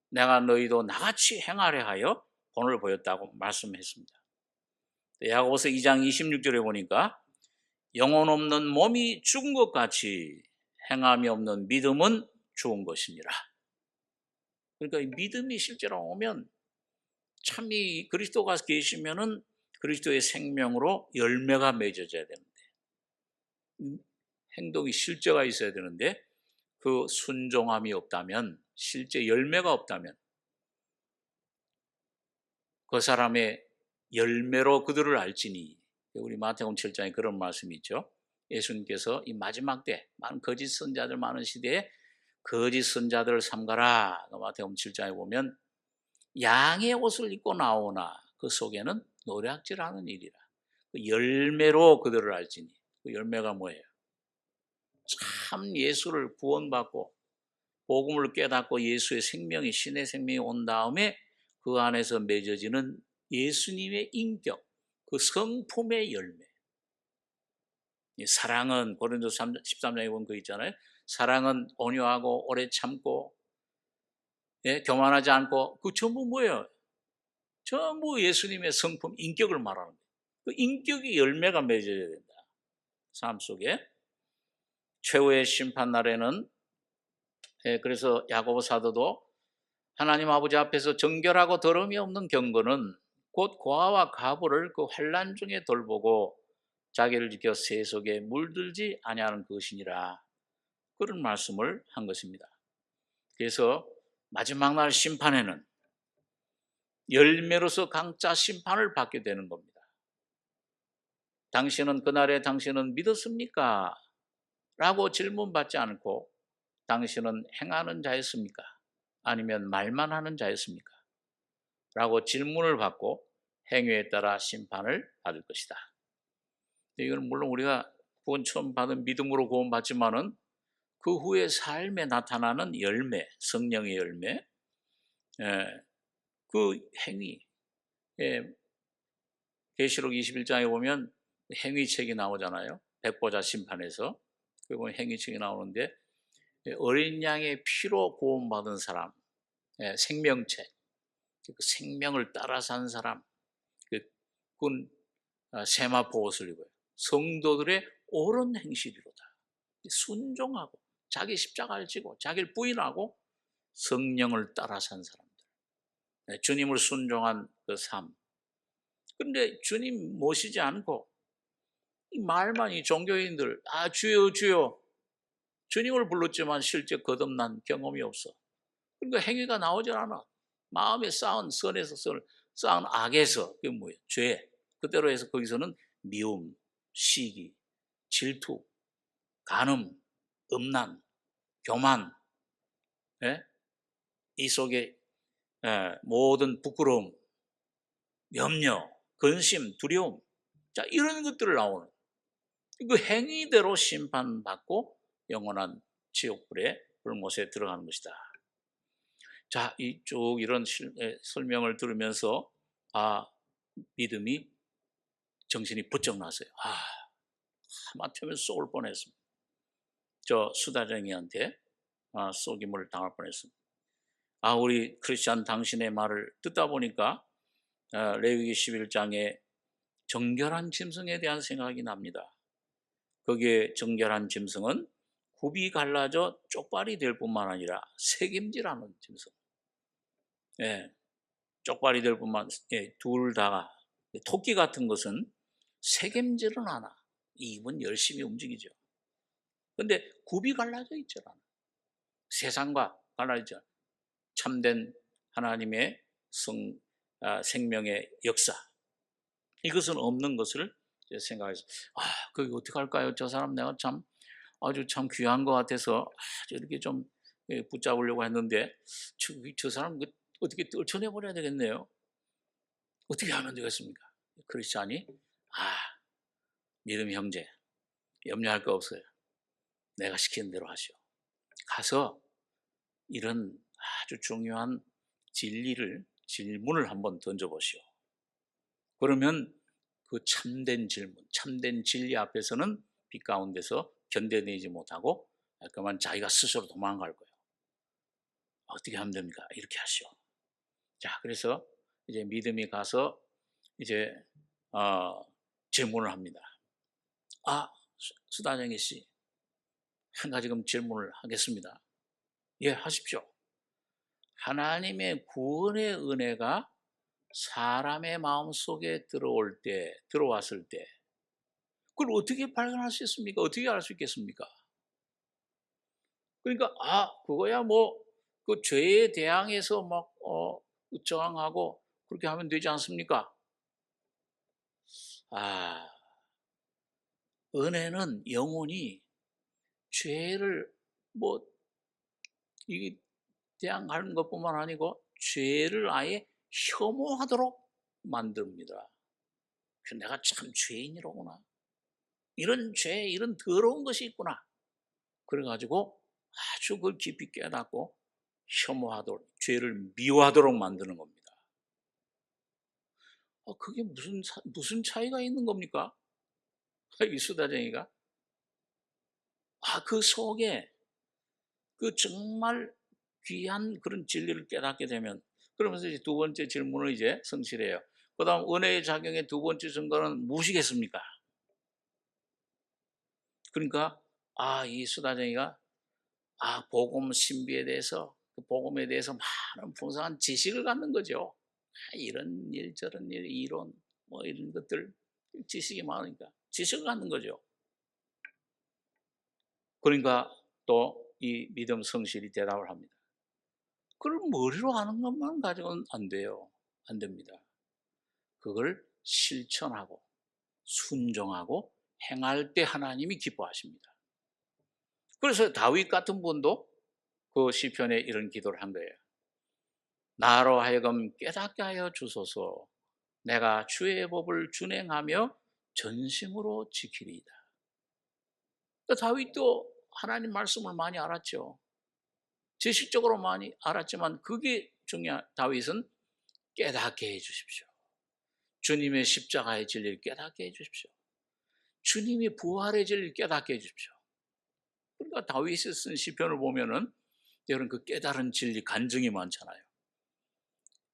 내가 너희도 나같이 행하려 하여 본을 보였다고 말씀했습니다. 야고보서 2장 26절에 보니까 영혼 없는 몸이 죽은 것 같이 행함이 없는 믿음은 죽은 것이니라. 그러니까 이 믿음이 실제로 오면 참 이 그리스도가 계시면은 그리스도의 생명으로 열매가 맺어져야 되는데 행동이 실제가 있어야 되는데 그 순종함이 없다면 실제 열매가 없다면 그 사람의 열매로 그들을 알지니 우리 마태복음 7장에 그런 말씀이 있죠. 예수님께서 이 마지막 때 많은 거짓 선자들 많은 시대에 거짓 선자들을 삼가라. 마태복음 7장에 보면 양의 옷을 입고 나오나 그 속에는 노략질하는 일이라. 그 열매로 그들을 알지니 그 열매가 뭐예요? 참 예수를 구원받고 복음을 깨닫고 예수의 생명이 신의 생명이 온 다음에 그 안에서 맺어지는 예수님의 인격, 그 성품의 열매. 사랑은 고린도서 13장에 보면 그 있잖아요. 사랑은 온유하고 오래 참고 교만하지 않고 그 전부 뭐예요? 전부 예수님의 성품, 인격을 말하는 거예요. 그 인격이 열매가 맺어야 된다. 삶 속에. 최후의 심판 날에는 그래서 야고보 사도도 하나님 아버지 앞에서 정결하고 더러움이 없는 경건은 곧 고아와 과부를 그 환난 중에 돌보고 자기를 지켜 세속에 물들지 아니하는 것이니라. 그런 말씀을 한 것입니다. 그래서 마지막 날 심판에는 열매로서 강짜 심판을 받게 되는 겁니다. 당신은 그날에 당신은 믿었습니까? 라고 질문받지 않고 당신은 행하는 자였습니까? 아니면 말만 하는 자였습니까? 라고 질문을 받고 행위에 따라 심판을 받을 것이다. 이건 물론 우리가 구원 처음 받은 믿음으로 구원받지만은 그 후에 삶에 나타나는 열매, 성령의 열매, 그 행위, 계시록 21장에 보면 행위책이 나오잖아요. 백보자 심판에서. 그리고 행위책이 나오는데 어린 양의 피로 구원받은 사람, 생명책, 그 생명을 따라 산 사람, 그건 세마포 옷을 입어요. 성도들의 옳은 행실이로다. 순종하고 자기 십자가를 지고 자기를 부인하고 성령을 따라 산 사람들, 주님을 순종한 그 삶. 그런데 주님 모시지 않고 이 말만 이 종교인들 주여 주여 주님을 불렀지만 실제 거듭난 경험이 없어. 그러니까 행위가 나오질 않아. 마음에 쌓은 선에서 쌓은 악에서 그게 뭐예요? 죄. 그대로 해서 거기서는 미움, 시기, 질투, 간음, 음란, 교만, 이 속에 모든 부끄러움, 염려, 근심, 두려움, 자 이런 것들을 나오는 그 행위대로 심판받고 영원한 지옥불에 불못에 들어가는 것이다. 자, 쭉 이런 설명을 들으면서 믿음이 정신이 부쩍 났어요. 하마터면 쏠 뻔했습니다. 저 수다쟁이한테 속임을 당할 뻔했습니다. 우리 크리스찬 당신의 말을 듣다 보니까 레위기 11장에 정결한 짐승에 대한 생각이 납니다. 거기에 정결한 짐승은 굽이 갈라져 쪽발이 될 뿐만 아니라 새김질하는 짐승. 쪽발이 될 뿐만 둘 다가 토끼 같은 것은 새김질은 하나 입은 열심히 움직이죠. 그런데 굽이 갈라져 있잖아. 세상과 갈라져 참된 하나님의 생명의 역사 이것은 없는 것을 생각해서 그게 어떻게 할까요? 저 사람 내가 아주 참 귀한 것 같아서 아주 이렇게 좀 붙잡으려고 했는데 저 사람 어떻게 떨쳐내버려야 되겠네요. 어떻게 하면 되겠습니까? 크리스찬이 믿음 형제 염려할 거 없어요. 내가 시키는 대로 하시오. 가서 이런 아주 중요한 질문을 한번 던져보시오. 그러면 그 참된 질문, 참된 진리 앞에서는 빛 가운데서 견뎌내지 못하고 그만 자기가 스스로 도망갈 거예요. 어떻게 하면 됩니까? 이렇게 하시오. 자, 그래서 이제 믿음이 가서 이제 질문을 합니다. 수다쟁이 씨, 한 가지 질문을 하겠습니다. 예, 하십시오. 하나님의 구원의 은혜가 사람의 마음속에 들어왔을 때 그걸 어떻게 발견할 수 있습니까? 어떻게 알 수 있겠습니까? 그러니까 그거야 그 죄에 대항해서 저항하고 그렇게 하면 되지 않습니까? 은혜는 영혼이 죄를 이 대항하는 것뿐만 아니고 죄를 아예 혐오하도록 만듭니다. 내가 참 죄인이로구나. 이런 죄, 이런 더러운 것이 있구나. 그래가지고 아주 그걸 깊이 깨닫고 혐오하도록, 죄를 미워하도록 만드는 겁니다. 그게 무슨 차이가 있는 겁니까? 이 수다쟁이가. 그 속에 그 정말 귀한 그런 진리를 깨닫게 되면 그러면서 이제 두 번째 질문을 이제 성실해요. 그 다음 은혜의 작용의 두 번째 증거는 무엇이겠습니까? 그러니까 이 수다쟁이가 복음 신비에 대해서 그 복음에 대해서 많은 풍성한 지식을 갖는 거죠. 이런 일 저런 일 이론 이런 것들 지식이 많으니까 지식을 갖는 거죠. 그러니까 또 이 믿음 성실이 대답을 합니다. 그걸 머리로 하는 것만 가지고는 안 돼요. 안 됩니다. 그걸 실천하고 순종하고 행할 때 하나님이 기뻐하십니다. 그래서 다윗 같은 분도 그 시편에 이런 기도를 한 거예요. 나로 하여금 깨닫게 하여 주소서. 내가 주의 법을 준행하며 전심으로 지키리이다. 그러니까 다윗도 하나님 말씀을 많이 알았죠. 지식적으로 많이 알았지만 그게 중요한, 다윗은 깨닫게 해 주십시오. 주님의 십자가의 진리를 깨닫게 해 주십시오. 주님이 부활의 진리를 깨닫게 해 주십시오. 그러니까 다윗이 쓴 시편을 보면은 여러분 그 깨달은 진리 간증이 많잖아요.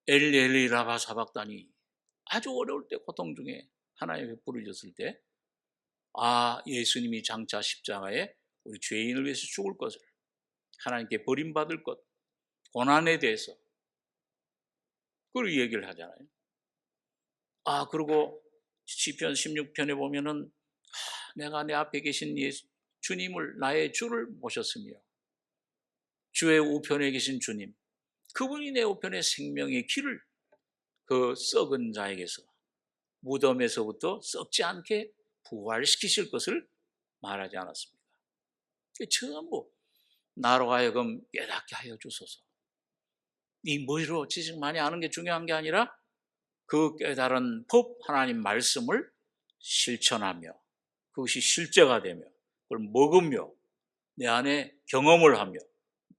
엘리 엘리 라마 사박다니, 아주 어려울 때 고통 중에 하나님의 부르짖었을 때 예수님이 장차 십자가에 우리 죄인을 위해서 죽을 것을, 하나님께 버림받을 것, 고난에 대해서 그걸 얘기를 하잖아요. 그리고 시편 16편에 보면은 내가 내 앞에 계신 주님을, 나의 주를 모셨으며 주의 우편에 계신 주님, 그분이 내 우편에 생명의 길을 그 썩은 자에게서, 무덤에서부터 썩지 않게 부활시키실 것을 말하지 않았습니까? 전부 나로 하여금 깨닫게 하여 주소서. 이 머리로 지식 많이 아는 게 중요한 게 아니라 그 깨달은 법, 하나님 말씀을 실천하며 그것이 실제가 되며 그걸 먹으며 내 안에 경험을 하며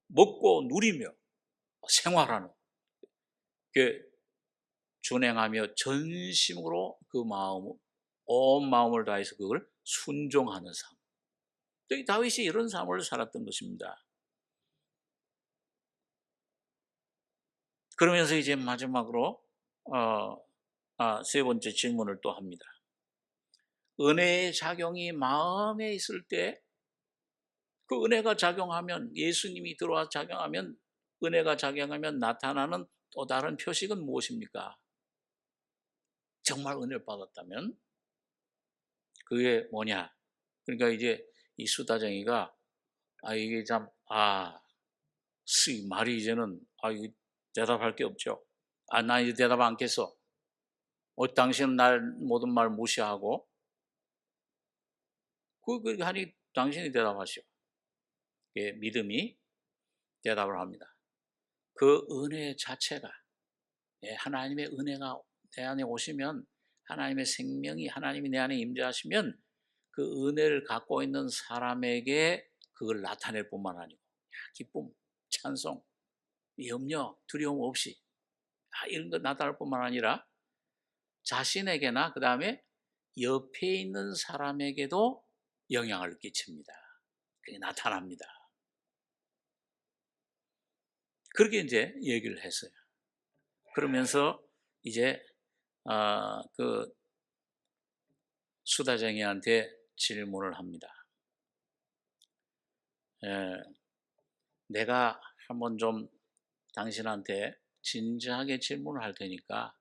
먹고 누리며 생활하는, 준행하며 전심으로 그 마음, 온 마음을 다해서 그걸 순종하는 삶. 다윗이 이런 삶을 살았던 것입니다. 그러면서 이제 마지막으로 세 번째 질문을 또 합니다. 은혜의 작용이 마음에 있을 때, 그 은혜가 작용하면, 예수님이 들어와 작용하면, 은혜가 작용하면 나타나는 또 다른 표식은 무엇입니까? 정말 은혜를 받았다면 그게 뭐냐? 그러니까 이제 이 수다쟁이가 이게 참 말이 이제는 이거 대답할 게 없죠. 나 이제 대답 않겠어. 당신은 날 모든 말 무시하고 하니 당신이 대답하시오. 믿음이 대답을 합니다. 그 은혜 자체가, 하나님의 은혜가 내 안에 오시면, 하나님의 생명이, 하나님이 내 안에 임재하시면 그 은혜를 갖고 있는 사람에게 그걸 나타낼 뿐만 아니고 기쁨, 찬송, 염려, 두려움 없이 이런 거 나타날 뿐만 아니라 자신에게나 그 다음에 옆에 있는 사람에게도 영향을 끼칩니다. 그게 나타납니다. 그렇게 이제 얘기를 했어요. 그러면서 이제 그 수다쟁이한테 질문을 합니다. 내가 한번 좀 당신한테 진지하게 질문을 할 테니까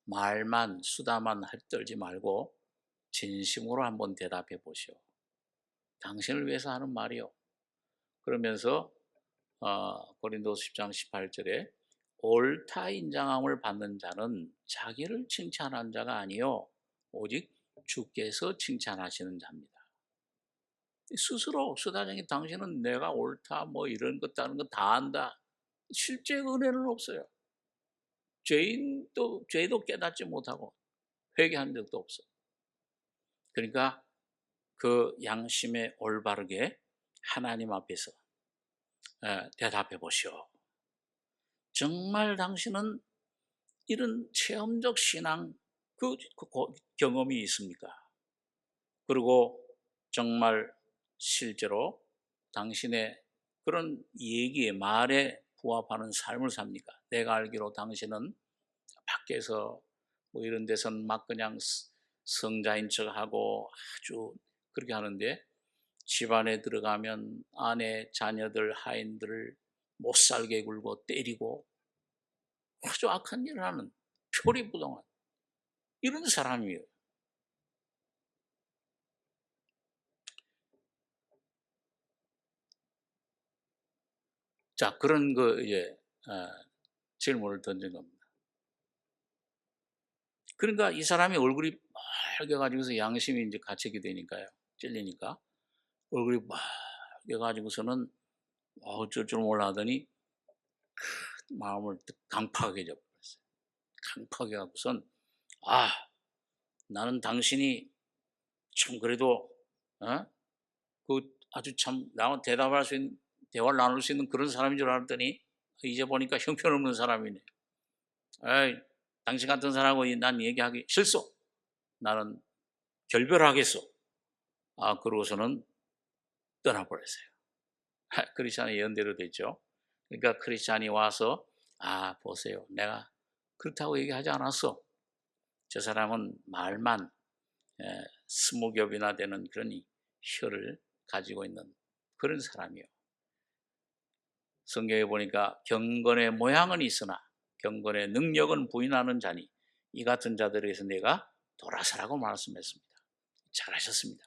말만, 수다만 떨지 말고 진심으로 한번 대답해 보시오. 당신을 위해서 하는 말이요. 그러면서 고린도서 10장 18절에 옳다 인정함을 받는 자는 자기를 칭찬한 자가 아니요 오직 주께서 칭찬하시는 자입니다. 스스로 수다쟁이 당신은 내가 옳다 뭐 이런 것 다른 거 다 안다. 실제 은혜는 없어요. 죄도 깨닫지 못하고 회개한 적도 없어. 그러니까 그 양심에 올바르게 하나님 앞에서 대답해 보시오. 정말 당신은 이런 체험적 신앙 경험이 있습니까? 그리고 정말 실제로 당신의 그런 얘기에, 말에 부합하는 삶을 삽니까? 내가 알기로 당신은 밖에서 뭐 이런 데서는 막 그냥 성자인 척하고 아주 그렇게 하는데 집안에 들어가면 아내, 자녀들, 하인들을 못 살게 굴고 때리고 아주 악한 일을 하는 표리부동한 이런 사람이에요. 자, 그런 이제 질문을 던진 겁니다. 그러니까 이 사람이 얼굴이 빨개가지고서 양심이 이제 가책이 되니까요. 찔리니까 얼굴이 빨개가지고서는 어쩔 줄 몰라 하더니 마음을 강팍하게 접버렸어요. 강팍하게 갖고선 나는 당신이 참 그래도 그 아주 참 나와 대답할 수 있는 대화를 나눌 수 있는 그런 사람인 줄 알았더니 이제 보니까 형편없는 사람이네. 에이, 당신 같은 사람하고 난 얘기하기 싫소. 나는 결별하겠소. 그러고서는 떠나버렸어요. 크리스찬이 예언대로 됐죠. 그러니까 크리스찬이 와서 보세요. 내가 그렇다고 얘기하지 않았어. 저 사람은 말만 20겹이나 되는 그런 혀를 가지고 있는 그런 사람이요. 성경에 보니까 경건의 모양은 있으나 경건의 능력은 부인하는 자니 이 같은 자들에게서 내가 돌아서라고 말씀했습니다. 잘하셨습니다.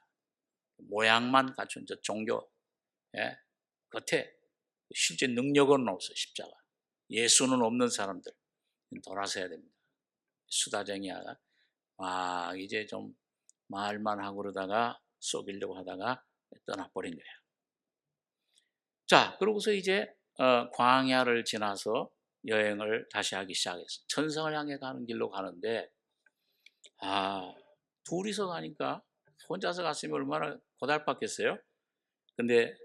모양만 갖춘 저 종교 겉에 실제 능력은 없어. 십자가 예수는 없는 사람들 돌아서야 됩니다. 수다쟁이가 이제 좀 말만 하고 그러다가 속이려고 하다가 떠나버린 거예요. 자, 그러고서 이제 광야를 지나서 여행을 다시 하기 시작했어요. 천성을 향해 가는 길로 가는데 둘이서 가니까 혼자서 갔으면 얼마나 고달팠겠어요. 근데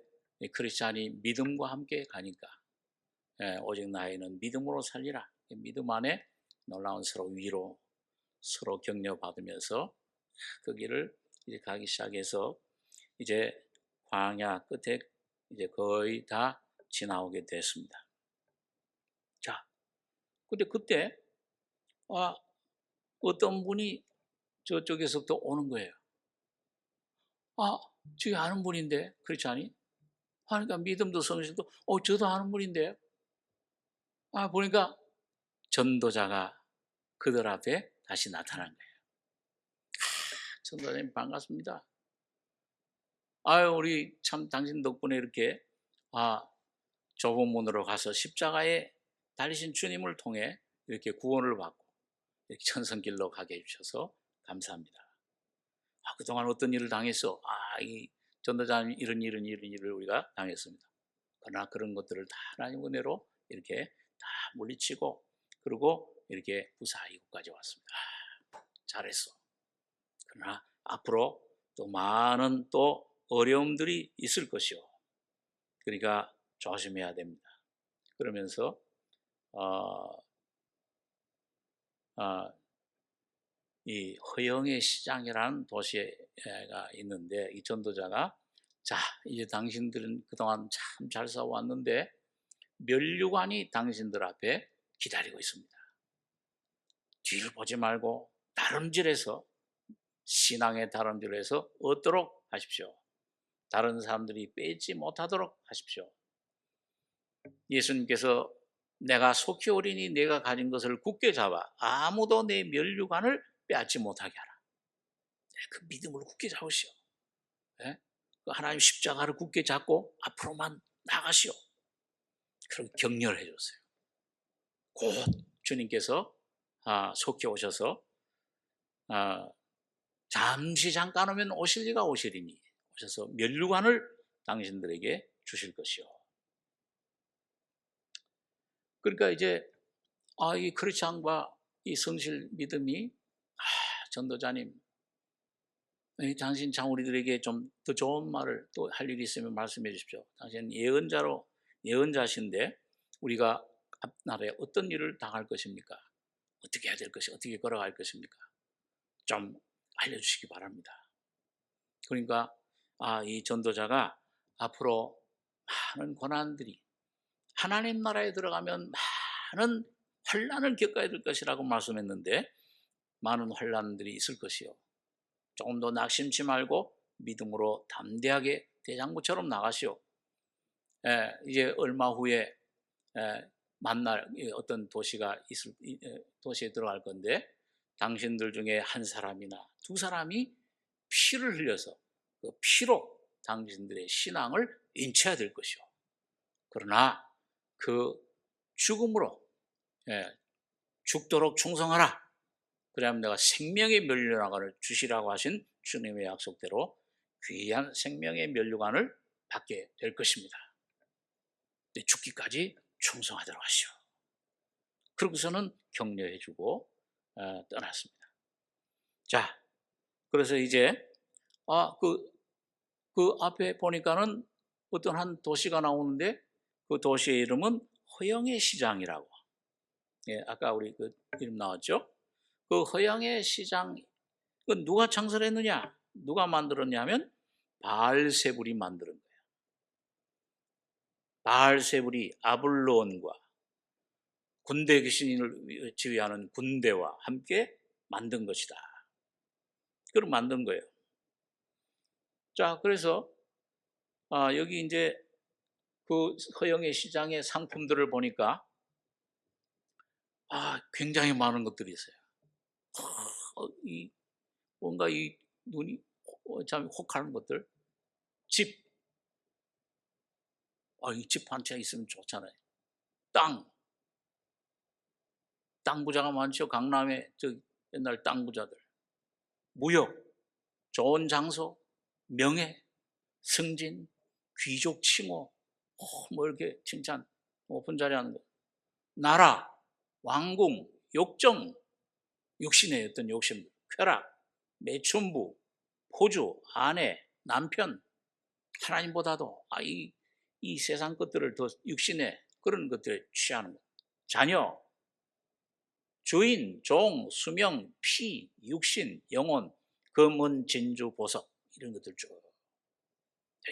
크리스찬이 믿음과 함께 가니까 오직 나이는 믿음으로 살리라. 믿음 안에 놀라운 서로 위로, 서로 격려받으면서 그 길을 이제 가기 시작해서 이제 광야 끝에 이제 거의 다 지나오게 됐습니다. 자, 근데 그때 어떤 분이 저쪽에서부터 오는 거예요. 저기 아는 분인데 크리스찬이 하니까 믿음도 성실도 저도 아는 분인데 보니까 전도자가 그들 앞에 다시 나타난 거예요. 전도자님 반갑습니다. 우리 참 당신 덕분에 이렇게 좁은 문으로 가서 십자가에 달리신 주님을 통해 이렇게 구원을 받고 이렇게 천성길로 가게 해주셔서 감사합니다. 그동안 어떤 일을 당했어? 이 전도자님 이런 일을 우리가 당했습니다. 그러나 그런 것들을 다 하나님 은혜로 이렇게 다 물리치고 그리고 이렇게 부사 이곳까지 왔습니다. 잘했어. 그러나 앞으로 또 많은 또 어려움들이 있을 것이요. 그러니까 조심해야 됩니다. 그러면서 이 허영의 시장이라는 도시가 있는데 이 전도자가 이제 당신들은 그동안 참 잘 싸워왔는데 면류관이 당신들 앞에 기다리고 있습니다. 뒤를 보지 말고 다름질해서 신앙의 다름질해서 얻도록 하십시오. 다른 사람들이 빼지 못하도록 하십시오. 예수님께서 내가 속히 오리니 내가 가진 것을 굳게 잡아 아무도 내 면류관을 빼앗지 못하게 하라. 그 믿음을 굳게 잡으시오. 하나님 십자가를 굳게 잡고 앞으로만 나가시오. 그럼 격려를 해줬어요. 곧 주님께서 속히 오셔서 잠시 잠깐 오면 오실 리가 오시리니 오셔서 면류관을 당신들에게 주실 것이요. 그러니까 이제 이 크리스찬과 이 성실 믿음이 전도자님 당신 참 우리들에게 좀 더 좋은 말을 또 할 일이 있으면 말씀해 주십시오. 당신 예언자신데 우리가 앞날에 어떤 일을 당할 것입니까? 어떻게 해야 될 것이 어떻게 걸어갈 것입니까? 좀 알려주시기 바랍니다. 그러니까 이 전도자가 앞으로 많은 고난들이 하나님 나라에 들어가면 많은 환난을 겪어야 될 것이라고 말씀했는데 많은 환난들이 있을 것이요. 조금 더 낙심치 말고 믿음으로 담대하게 대장부처럼 나가시오. 이제 얼마 후에 만날 어떤 도시에 들어갈 건데 당신들 중에 한 사람이나 두 사람이 피를 흘려서 그 피로 당신들의 신앙을 인쳐야 될 것이오. 그러나 그 죽음으로 죽도록 충성하라. 그래야만 내가 생명의 면류관을 주시라고 하신 주님의 약속대로 귀한 생명의 면류관을 받게 될 것입니다. 죽기까지 충성하도록 하시오. 그러고서는 격려해주고 떠났습니다. 자, 그래서 이제 그 앞에 보니까는 어떤 한 도시가 나오는데 그 도시의 이름은 허영의 시장이라고. 아까 우리 그 이름 나왔죠? 그 허영의 시장, 그 누가 창설했느냐? 누가 만들었냐면 바알세불이 만드는 거예요. 바알세불이 아블론과 군대 귀신을 지휘하는 군대와 함께 만든 것이다. 그걸 만든 거예요. 자, 그래서 여기 이제 그 허영의 시장의 상품들을 보니까 굉장히 많은 것들이 있어요. 뭔가 이 눈이 참 혹하는 것들. 집. 이 집 한 채 있으면 좋잖아요. 땅 부자가 많죠. 강남에 옛날 땅 부자들. 무역, 좋은 장소, 명예, 승진, 귀족 칭호, 뭐 이렇게 칭찬, 높은 자리 하는 거. 나라, 왕궁, 욕정, 육신의 어떤 욕심들, 쾌락, 매춘부, 포주, 아내, 남편, 하나님보다도 이 세상 것들을 더 육신의 그런 것들에 취하는 것. 자녀, 주인, 종, 수명, 피, 육신, 영혼, 금은, 진주, 보석 이런 것들 쭉.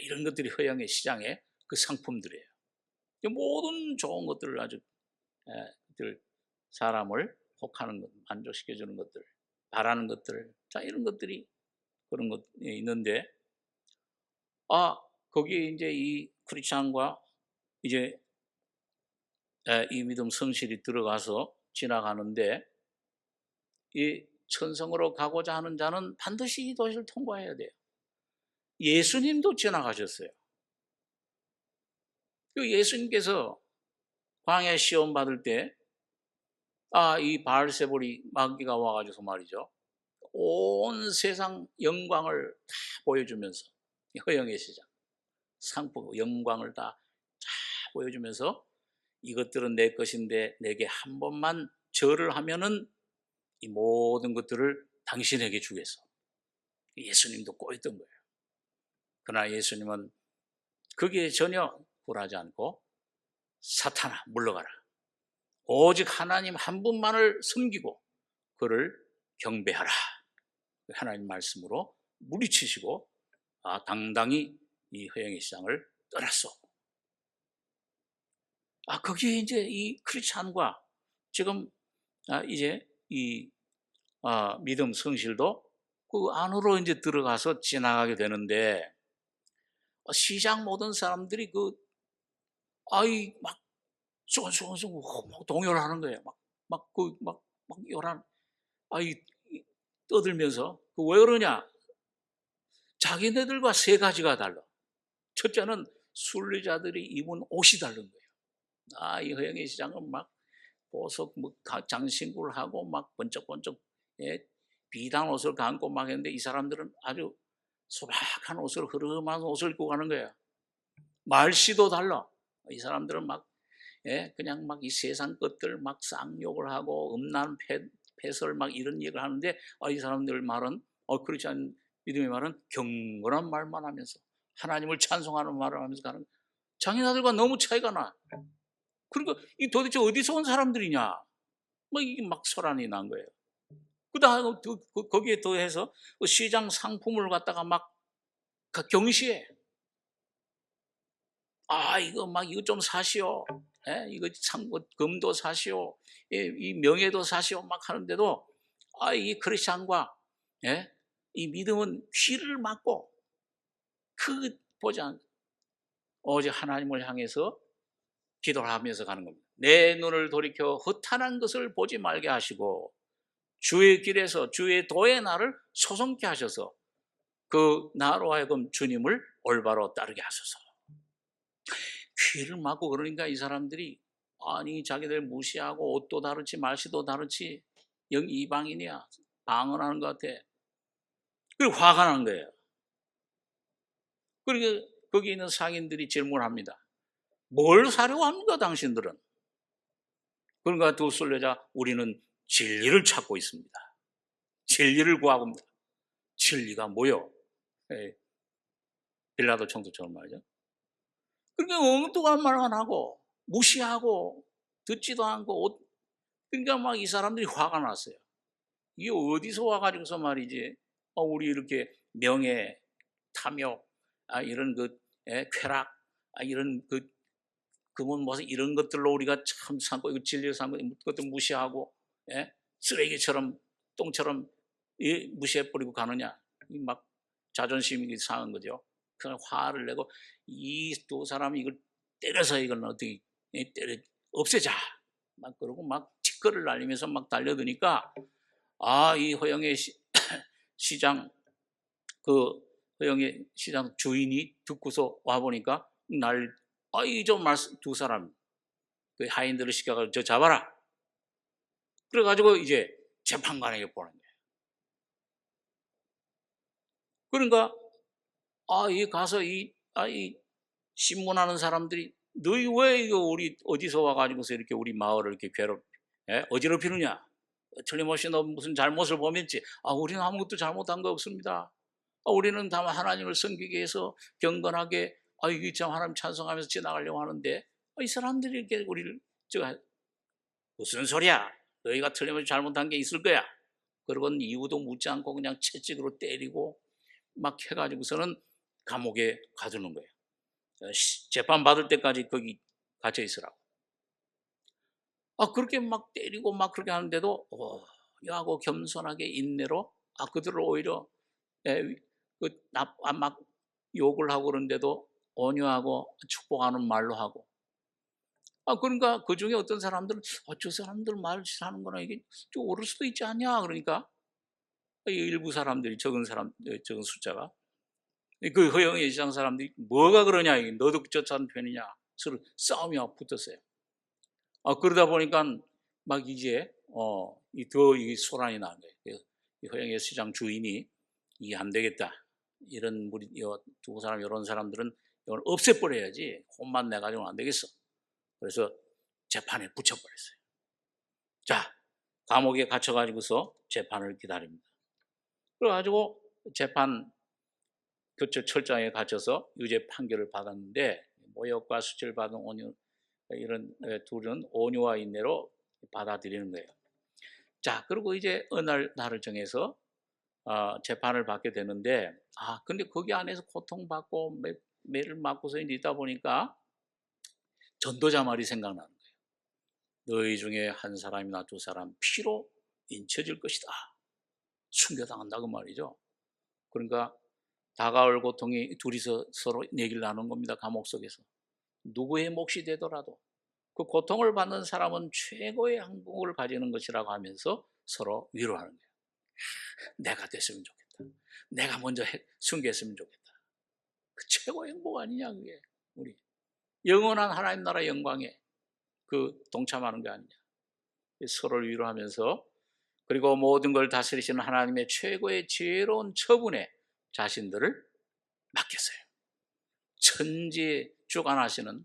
이런 것들이 허영의 시장의 그 상품들이에요. 모든 좋은 것들을 아주 사람을 혹하는 것, 만족시켜주는 것들, 바라는 것들, 자 이런 것들이 그런 것이 있는데 거기에 이제 이 크리스찬과 이제 이 믿음 성실이 들어가서 지나가는데 이 천성으로 가고자 하는 자는 반드시 이 도시를 통과해야 돼요. 예수님도 지나가셨어요. 그 예수님께서 광야 시험 받을 때 이 바알세불이 마귀가 와가지고 말이죠. 온 세상 영광을 다 보여주면서 허영의 시장 상품 영광을 다 보여주면서 이것들은 내 것인데 내게 한 번만 절을 하면은 이 모든 것들을 당신에게 주겠어. 예수님도 꼬였던 거예요. 그러나 예수님은 거기에 전혀 굴하지 않고 사탄아 물러가라. 오직 하나님 한 분만을 섬기고 그를 경배하라. 하나님 말씀으로 물리치시고 당당히 이 허영의 시장을 떠났어. 거기에 이제 이 크리스찬과 지금 이제 이 믿음 성실도 그 안으로 이제 들어가서 지나가게 되는데 시장 모든 사람들이 막 동요를 하는 거예요. 막 요란 떠들면서 왜 그러냐? 자기네들과 세 가지가 달라. 첫째는 순례자들이 입은 옷이 다른 거예요. 이 허영의 시장은 막 보석 장신구를 하고 막 번쩍번쩍 비단 옷을 감고 막 했는데 이 사람들은 아주 소박한 옷을 흐름한 옷을 입고 가는 거예요. 말씨도 달라. 이 사람들은 그냥 막 이 세상 것들 막 쌍욕을 하고 음란 패설 막 이런 얘기를 하는데 이 사람들 말은 그렇지 않은 믿음의 말은 경건한 말만 하면서 하나님을 찬송하는 말을 하면서 가는 자기네들과 너무 차이가 나. 그러니까 이 도대체 어디서 온 사람들이냐? 이게 막 소란이 난 거예요. 그다음에 거기에 더해서 시장 상품을 갖다가 막 경시해. 이거 좀 사시오. 이거 금도 사시오. 이 명예도 사시오. 막 하는데도 이 크리스찬과 이 믿음은 귀를 막고 보지 않고 오직 하나님을 향해서 기도를 하면서 가는 겁니다. 내 눈을 돌이켜 허탄한 것을 보지 말게 하시고 주의 길에서 주의 도의 나를 소성케 하셔서 그 나로 하여금 주님을 올바로 따르게 하소서. 귀를 막고 그러니까 이 사람들이 아니 자기들 무시하고 옷도 다르지 말씨도 다르지 영 이방인이야. 방언하는 것 같아. 그리고 화가 나는 거예요. 그리고 거기 있는 상인들이 질문합니다. 뭘 사려고 합니까 당신들은? 그러니까 두 순례자 우리는 진리를 찾고 있습니다. 진리를 구하고 있습니다. 진리가 뭐요? 예, 빌라도 청소처럼 말이죠. 그러니까 엉뚱한 말만 하고 무시하고 듣지도 않고 그러니까 막 이 사람들이 화가 났어요. 이게 어디서 와가지고서 말이지? 우리 이렇게 명예, 탐욕, 이런 쾌락, 이런 그건 무슨 이런 것들로 우리가 참 삼고 이거 진리를 삼고 그것도 무시하고 쓰레기처럼 똥처럼 무시해버리고 가느냐? 막 자존심이 상한 거죠. 그래서 화를 내고 이 두 사람이 이걸 때려서 이걸 어떻게 때려 없애자. 막 그러고 막 티끌을 날리면서 막 달려드니까 이 허영의 시장 허영의 시장 주인이 듣고서 와 보니까 두 사람 그 하인들을 시켜가지고 저 잡아라. 그래가지고 이제 재판관에게 보는 거예요. 그러니까 이 가서 이 신문하는 사람들이 너희 왜 이거 우리 어디서 와가지고서 이렇게 우리 마을을 이렇게 어지럽히느냐? 틀림없이 너 무슨 잘못을 범했지? 우리는 아무것도 잘못한 거 없습니다. 우리는 다만 하나님을 섬기기 위해서 경건하게 이게 참 하나님 찬송하면서 지나가려고 하는데 이 사람들이 이렇게 우리를 무슨 소리야? 너희가 틀림없이 잘못한 게 있을 거야. 그러고는 이유도 묻지 않고 그냥 채찍으로 때리고 막 해가지고서는 감옥에 가두는 거예요. 재판 받을 때까지 거기 갇혀 있으라고. 그렇게 막 때리고 막 그렇게 하는데도 하고 겸손하게 인내로 그들을 오히려 막 욕을 하고 그러는데도 온유하고 축복하는 말로 하고. 그러니까 그 중에 어떤 사람들은 저 사람들 말을 하는 거나 이게 좀 옳을 수도 있지 않냐. 그러니까 일부 사람들이 적은 숫자가 그 허영의 시장 사람들이 뭐가 그러냐, 너도 저찬 편이냐 서로 싸움이 붙었어요. 그러다 보니까 막 이제 이 소란이 나는 거예요. 이 허영의 시장 주인이 이게 안 되겠다. 이런 두 사람 이런 사람들은 이걸 없애버려야지 혼만 내가지고는 안 되겠어. 그래서 재판에 붙여버렸어요. 자, 감옥에 갇혀가지고서 재판을 기다립니다. 그래가지고 재판 철장에 갇혀서 유죄 판결을 받았는데 모욕과 수치를 받은 온유 이런 둘은 온유와 인내로 받아들이는 거예요. 자, 그리고 이제 어느 날을 정해서 재판을 받게 되는데 근데 거기 안에서 고통받고 매를 맞고서 있다 보니까 전도자 말이 생각나는 거예요. 너희 중에 한 사람이나 두 사람 피로 인쳐질 것이다. 순교당한다고 말이죠. 그러니까 다가올 고통이 둘이서 서로 얘기를 나눈 겁니다. 감옥 속에서. 누구의 몫이 되더라도 그 고통을 받는 사람은 최고의 행복을 가지는 것이라고 하면서 서로 위로하는 거예요. 내가 됐으면 좋겠다. 내가 먼저 순교했으면 좋겠다. 그 최고의 행복 아니냐 그게. 우리 영원한 하나님 나라 영광에 동참하는 게 아니냐. 서로를 위로하면서 그리고 모든 걸 다스리시는 하나님의 최고의 지혜로운 처분에 자신들을 맡겼어요. 천지에 주관하시는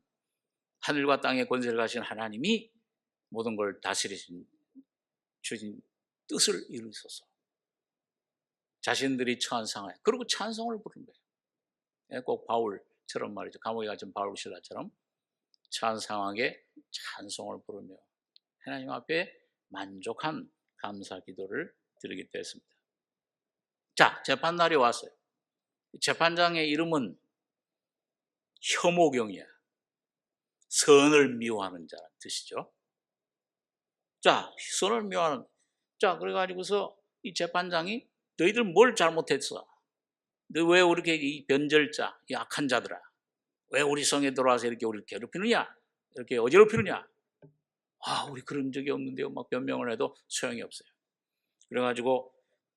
하늘과 땅의 권세를 가신 하나님이 모든 걸 다스리신 주신 뜻을 이루소서. 자신들이 처한 상황에 그리고 찬송을 부른 거예요. 꼭 바울처럼 말이죠. 감옥에 갇힌 바울 신라처럼 처한 상황에 찬송을 부르며 하나님 앞에 만족한 감사 기도를 드리게 되었습니다. 자, 재판날이 왔어요. 재판장의 이름은 혐오경이야. 선을 미워하는 자라는 뜻이죠. 자, 선을 미워하는. 자, 그래가지고서 이 재판장이 너희들 뭘 잘못했어? 너 왜 이렇게 이 변절자, 이 악한 자들아? 왜 우리 성에 들어와서 이렇게 우리를 괴롭히느냐? 이렇게 어지럽히느냐? 우리 그런 적이 없는데요. 막 변명을 해도 소용이 없어요. 그래가지고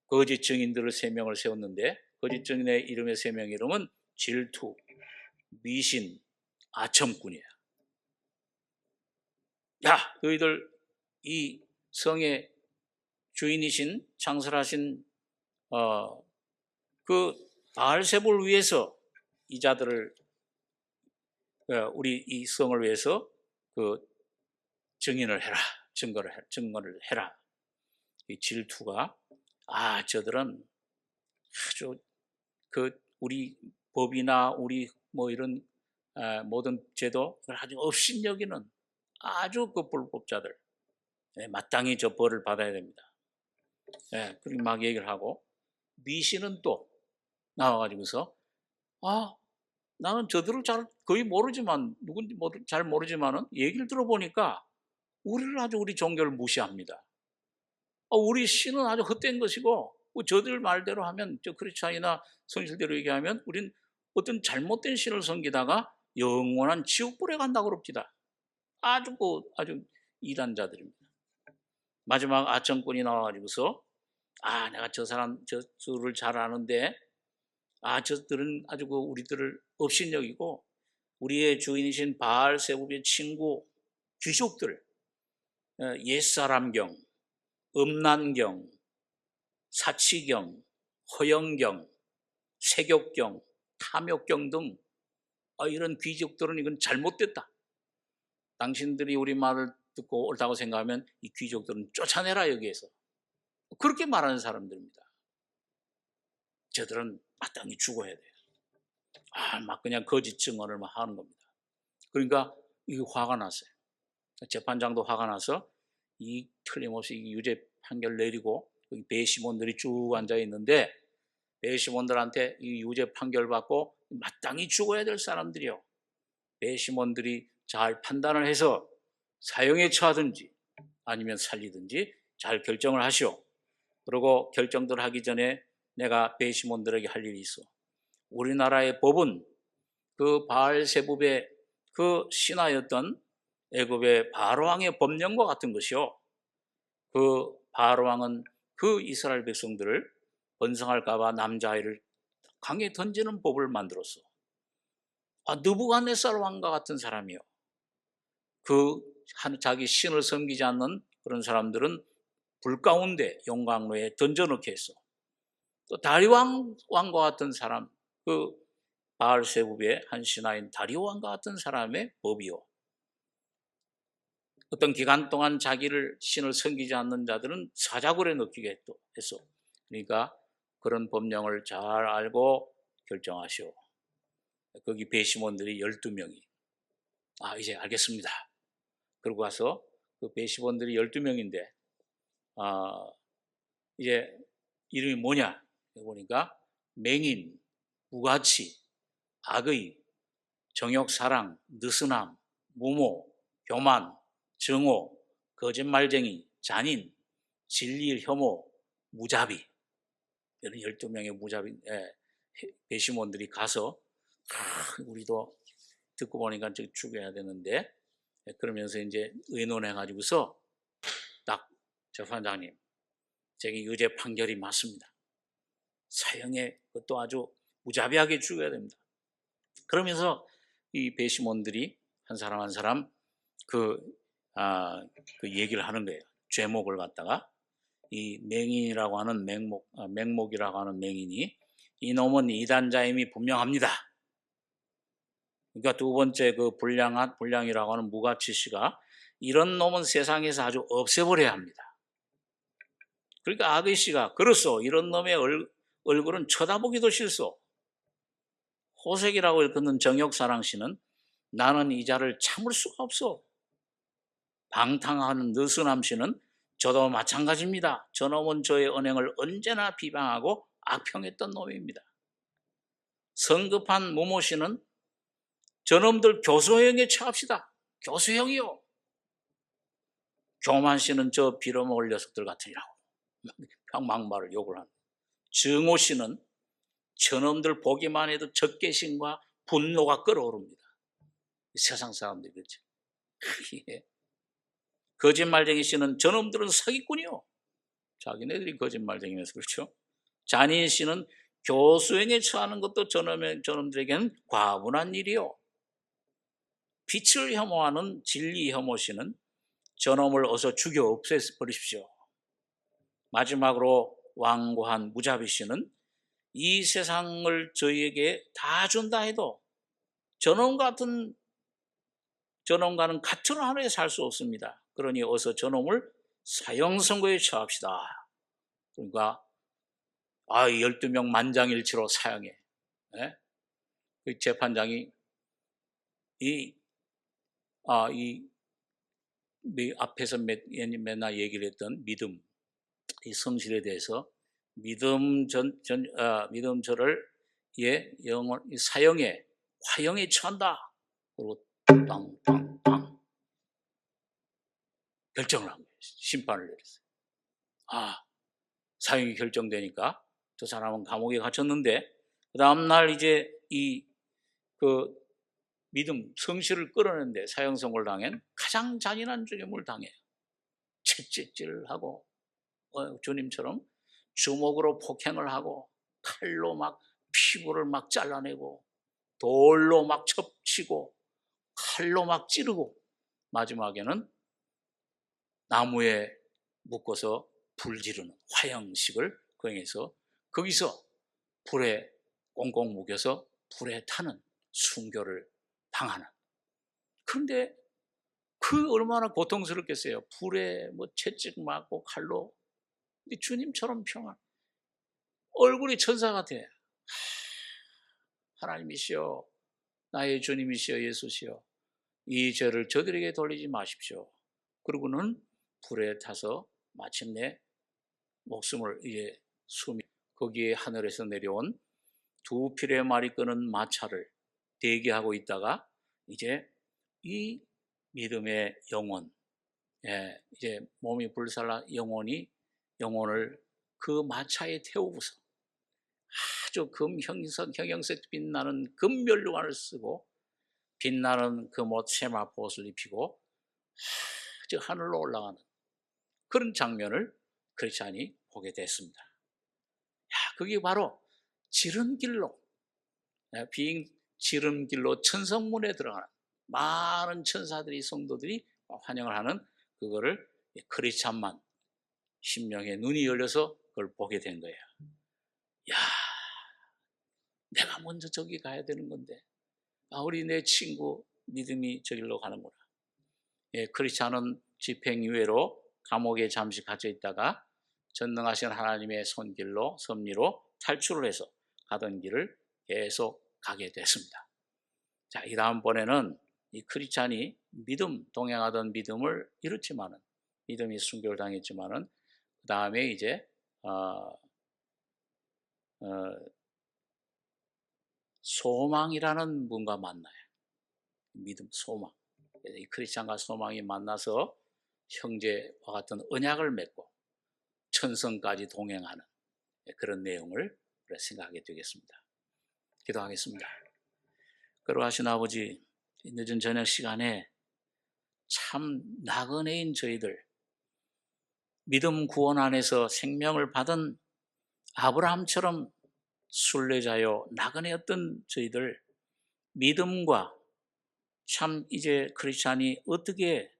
거짓 증인들을 3명을 세웠는데 거짓 증인의 이름의 3명 이름은 질투, 미신, 아첨꾼이에요. 야, 너희들 이 성의 주인이신 창설하신 그 바알세불 위해서 이 자들을 우리 이 성을 위해서 그 증인을 해라, 증거를 해라. 이 질투가 저들은 아주 그 우리 법이나 우리 뭐 이런 모든 제도 아주 업신여기는 아주 그 불법자들 마땅히 저 벌을 받아야 됩니다. 그렇게 막 얘기를 하고 미신은 또 나와가지고서 나는 저들을 거의 모르지만 누군지 잘 모르지만은 얘기를 들어보니까 우리 종교를 무시합니다. 우리 신은 아주 헛된 것이고 저들 말대로 하면 저 크리스찬이나 성실대로 얘기하면 우린 어떤 잘못된 신을 섬기다가 영원한 지옥불에 간다고 그럽니다. 아주 이단자들입니다. 마지막 아청꾼이 나와가지고서 내가 저들을 잘 아는데 저들은 아주 우리들을 업신여기고 우리의 주인이신 바알세불의 친구 귀족들 옛사람경, 음란경, 사치경, 허영경, 세격경, 탐욕경 등 이런 귀족들은 이건 잘못됐다. 당신들이 우리 말을 듣고 옳다고 생각하면 이 귀족들은 쫓아내라 여기에서. 그렇게 말하는 사람들입니다. 저들은 마땅히 죽어야 돼요. 막 그냥 거짓 증언을 막 하는 겁니다. 그러니까 이게 화가 났어요. 재판장도 화가 나서 틀림없이 유죄 판결 내리고 배심원들이 쭉 앉아 있는데 배심원들한테 이 유죄 판결 받고 마땅히 죽어야 될 사람들이요. 배심원들이 잘 판단을 해서 사형에 처하든지 아니면 살리든지 잘 결정을 하시오. 그리고 결정들 하기 전에 내가 배심원들에게 할 일이 있어. 우리나라의 법은 그 바알세불의 그 신하였던 애굽의 바로왕의 법령과 같은 것이요. 그 바로왕은 그 이스라엘 백성들을 번성할까봐 남자아이를 강에 던지는 법을 만들었어. 느부갓네살 왕과 같은 사람이요. 자기 신을 섬기지 않는 그런 사람들은 불 가운데 용광로에 던져넣게 했어. 또 다리오 왕과 같은 사람, 그 바알세불의 한 신하인 다리오 왕과 같은 사람의 법이요. 어떤 기간 동안 자기를 신을 섬기지 않는 자들은 사자굴에 넣기게 했어. 그러니까 그런 법령을 잘 알고 결정하시오. 거기 배심원들이 12명이 이제 알겠습니다. 그러고 가서 그 배심원들이 12명인데 이제 이름이 뭐냐 보니까 맹인, 무가치, 악의, 정욕사랑, 느슨함, 무모, 교만, 정오, 거짓말쟁이, 잔인, 진리 혐오, 무자비, 이런 12명의 무자비 배심원들이 가서 우리도 듣고 보니까 죽여야 되는데 그러면서 이제 의논해가지고서 딱 재판장님, 제게 유죄 판결이 맞습니다. 사형에 그것도 아주 무자비하게 죽여야 됩니다. 그러면서 이 배심원들이 한 사람 한 사람 그 얘기를 하는 거예요. 죄목을 갖다가 이 맹인이라고 하는 맹목이라고 하는 맹인이 이놈은 이단자임이 분명합니다. 그러니까 두 번째 그 불량이라고 하는 무가치 씨가 이런 놈은 세상에서 아주 없애버려야 합니다. 그러니까 악의 씨가 그렇소. 이런 놈의 얼굴은 쳐다보기도 싫소. 호색이라고 일컫는 정욕사랑 씨는 나는 이 자를 참을 수가 없어. 방탕하는 느슨함 씨는 저도 마찬가지입니다. 저놈은 저의 언행을 언제나 비방하고 악평했던 놈입니다. 성급한 무모 씨는 저놈들 교수형에 처합시다. 교수형이요. 교만 씨는 저 빌어먹을 녀석들 같으니라고 막말을 욕을 합니다. 정오 씨는 저놈들 보기만 해도 적개심과 분노가 끓어오릅니다. 세상 사람들이 그렇죠. 거짓말쟁이 씨는 저놈들은 사기꾼이요. 자기네들이 거짓말쟁이면서 그렇죠. 잔인 씨는 교수형에 처하는 것도 저놈들에게는 과분한 일이요. 빛을 혐오하는 진리 혐오 씨는 저놈을 어서 죽여 없애버리십시오. 마지막으로 완고한 무자비씨는 이 세상을 저희에게 다 준다 해도 저놈과는 같은 하루에 살 수 없습니다. 그러니 어서 저놈을 사형 선고에 처합시다. 그러니까 12명 만장일치로 사형해. 네? 그 재판장이 앞에서 맨날 얘기를 했던 믿음, 이 성실에 대해서 믿음절을 영원 사형에 화형에 처한다. 그리고 땅땅땅 결정을 한 거예요. 심판을 내렸어요. 사형이 결정되니까 저 사람은 감옥에 갇혔는데 그 다음날 이제 그 믿음, 성실을 끌어내는데 사형 선고를 당한 가장 잔인한 죽임을 당해요. 채찍질하고 주님처럼 주먹으로 폭행을 하고 칼로 막 피부를 막 잘라내고 돌로 막 첩치고 칼로 막 찌르고 마지막에는 나무에 묶어서 불 지르는 화형식을 거행해서 거기서 불에 꽁꽁 묶여서 불에 타는 순교를 당하는. 그런데 그 얼마나 고통스럽겠어요. 불에 채찍 맞고 칼로. 주님처럼 평안. 얼굴이 천사 같아. 하나님이시여, 나의 주님이시여 예수시여, 이 죄를 저들에게 돌리지 마십시오. 그러고는 불에 타서 마침내 목숨을 숨이 거기에 하늘에서 내려온 두 필의 말이 끄는 마차를 대기하고 있다가 이제 이 믿음의 영혼, 이제 몸이 불살라 영혼을 그 마차에 태우고서 아주 형형색 빛나는 금면류관을 쓰고 빛나는 그 세마포옷을 입히고 아주 하늘로 올라가는 그런 장면을 크리스찬이 보게 됐습니다. 그게 바로 지름길로, 빈 지름길로 천성문에 들어가는 많은 천사들이 성도들이 환영을 하는 그거를 크리스찬만 심령의 눈이 열려서 그걸 보게 된 거예요. 내가 먼저 저기 가야 되는 건데 우리 내 친구 믿음이 저길로 가는구나. 크리스찬은 집행유예로 감옥에 잠시 갇혀 있다가 전능하신 하나님의 손길로 섭리로 탈출을 해서 가던 길을 계속 가게 됐습니다. 자, 이 다음번에는 이 크리스찬이 동행하던 믿음을 잃었지만은 믿음이 순교를 당했지만은 그 다음에 이제 소망이라는 분과 만나요. 믿음, 소망. 이 크리스찬과 소망이 만나서 형제와 같은 언약을 맺고 천성까지 동행하는 그런 내용을 생각하게 되겠습니다. 기도하겠습니다. 거룩하신 아버지, 늦은 저녁 시간에 참 나그네인 저희들, 믿음 구원 안에서 생명을 받은 아브라함처럼 순례자요 나그네였던 저희들, 믿음과 참 이제 크리스찬이 어떻게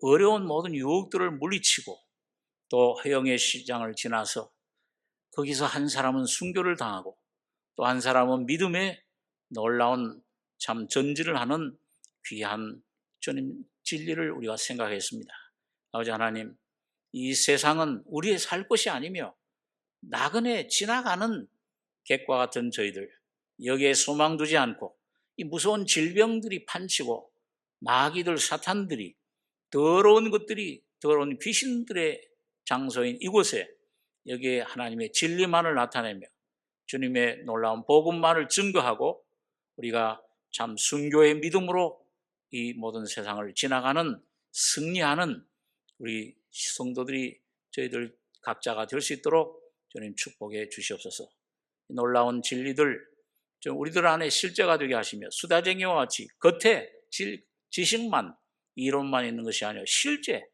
어려운 모든 유혹들을 물리치고 또 허영의 시장을 지나서 거기서 한 사람은 순교를 당하고 또 한 사람은 믿음의 놀라운 참 전진을 하는 귀한 주님 진리를 우리가 생각했습니다. 아버지 하나님, 이 세상은 우리의 살 것이 아니며 나그네 지나가는 객과 같은 저희들, 여기에 소망 두지 않고 이 무서운 질병들이 판치고 마귀들 사탄들이 더러운 귀신들의 장소인 이곳에 여기에 하나님의 진리만을 나타내며 주님의 놀라운 복음만을 증거하고 우리가 참 순교의 믿음으로 이 모든 세상을 지나가는 승리하는 우리 성도들이 저희들 각자가 될 수 있도록 주님 축복해 주시옵소서. 놀라운 진리들 우리들 안에 실제가 되게 하시며 수다쟁이와 같이 겉에 지식만 이론만 있는 것이 아니라 실제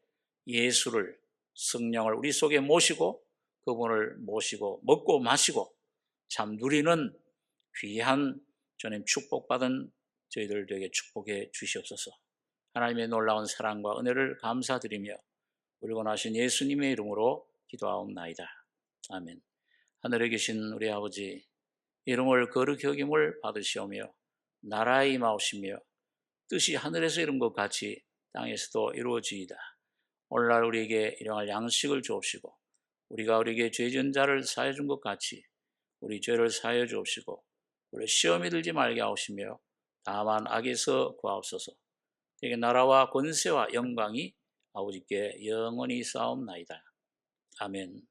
예수를 성령을 우리 속에 모시고 그분을 모시고 먹고 마시고 참 누리는 귀한 주님 축복받은 저희들 되게 축복해 주시옵소서. 하나님의 놀라운 사랑과 은혜를 감사드리며 우리 원하신 예수님의 이름으로 기도하옵나이다. 아멘. 하늘에 계신 우리 아버지, 이름을 거룩히 여김을 받으시오며 나라에 임하옵시며 뜻이 하늘에서 이룬 것 같이 땅에서도 이루어지이다. 오늘날 우리에게 일용할 양식을 주옵시고 우리가 우리에게 죄 지은 자를 사하여 준 것 같이 우리 죄를 사하여 주옵시고 우리 시험에 들지 말게 하옵시며 다만 악에서 구하옵소서. 되게 나라와 권세와 영광이 아버지께 영원히 쌓옵나이다. 아멘.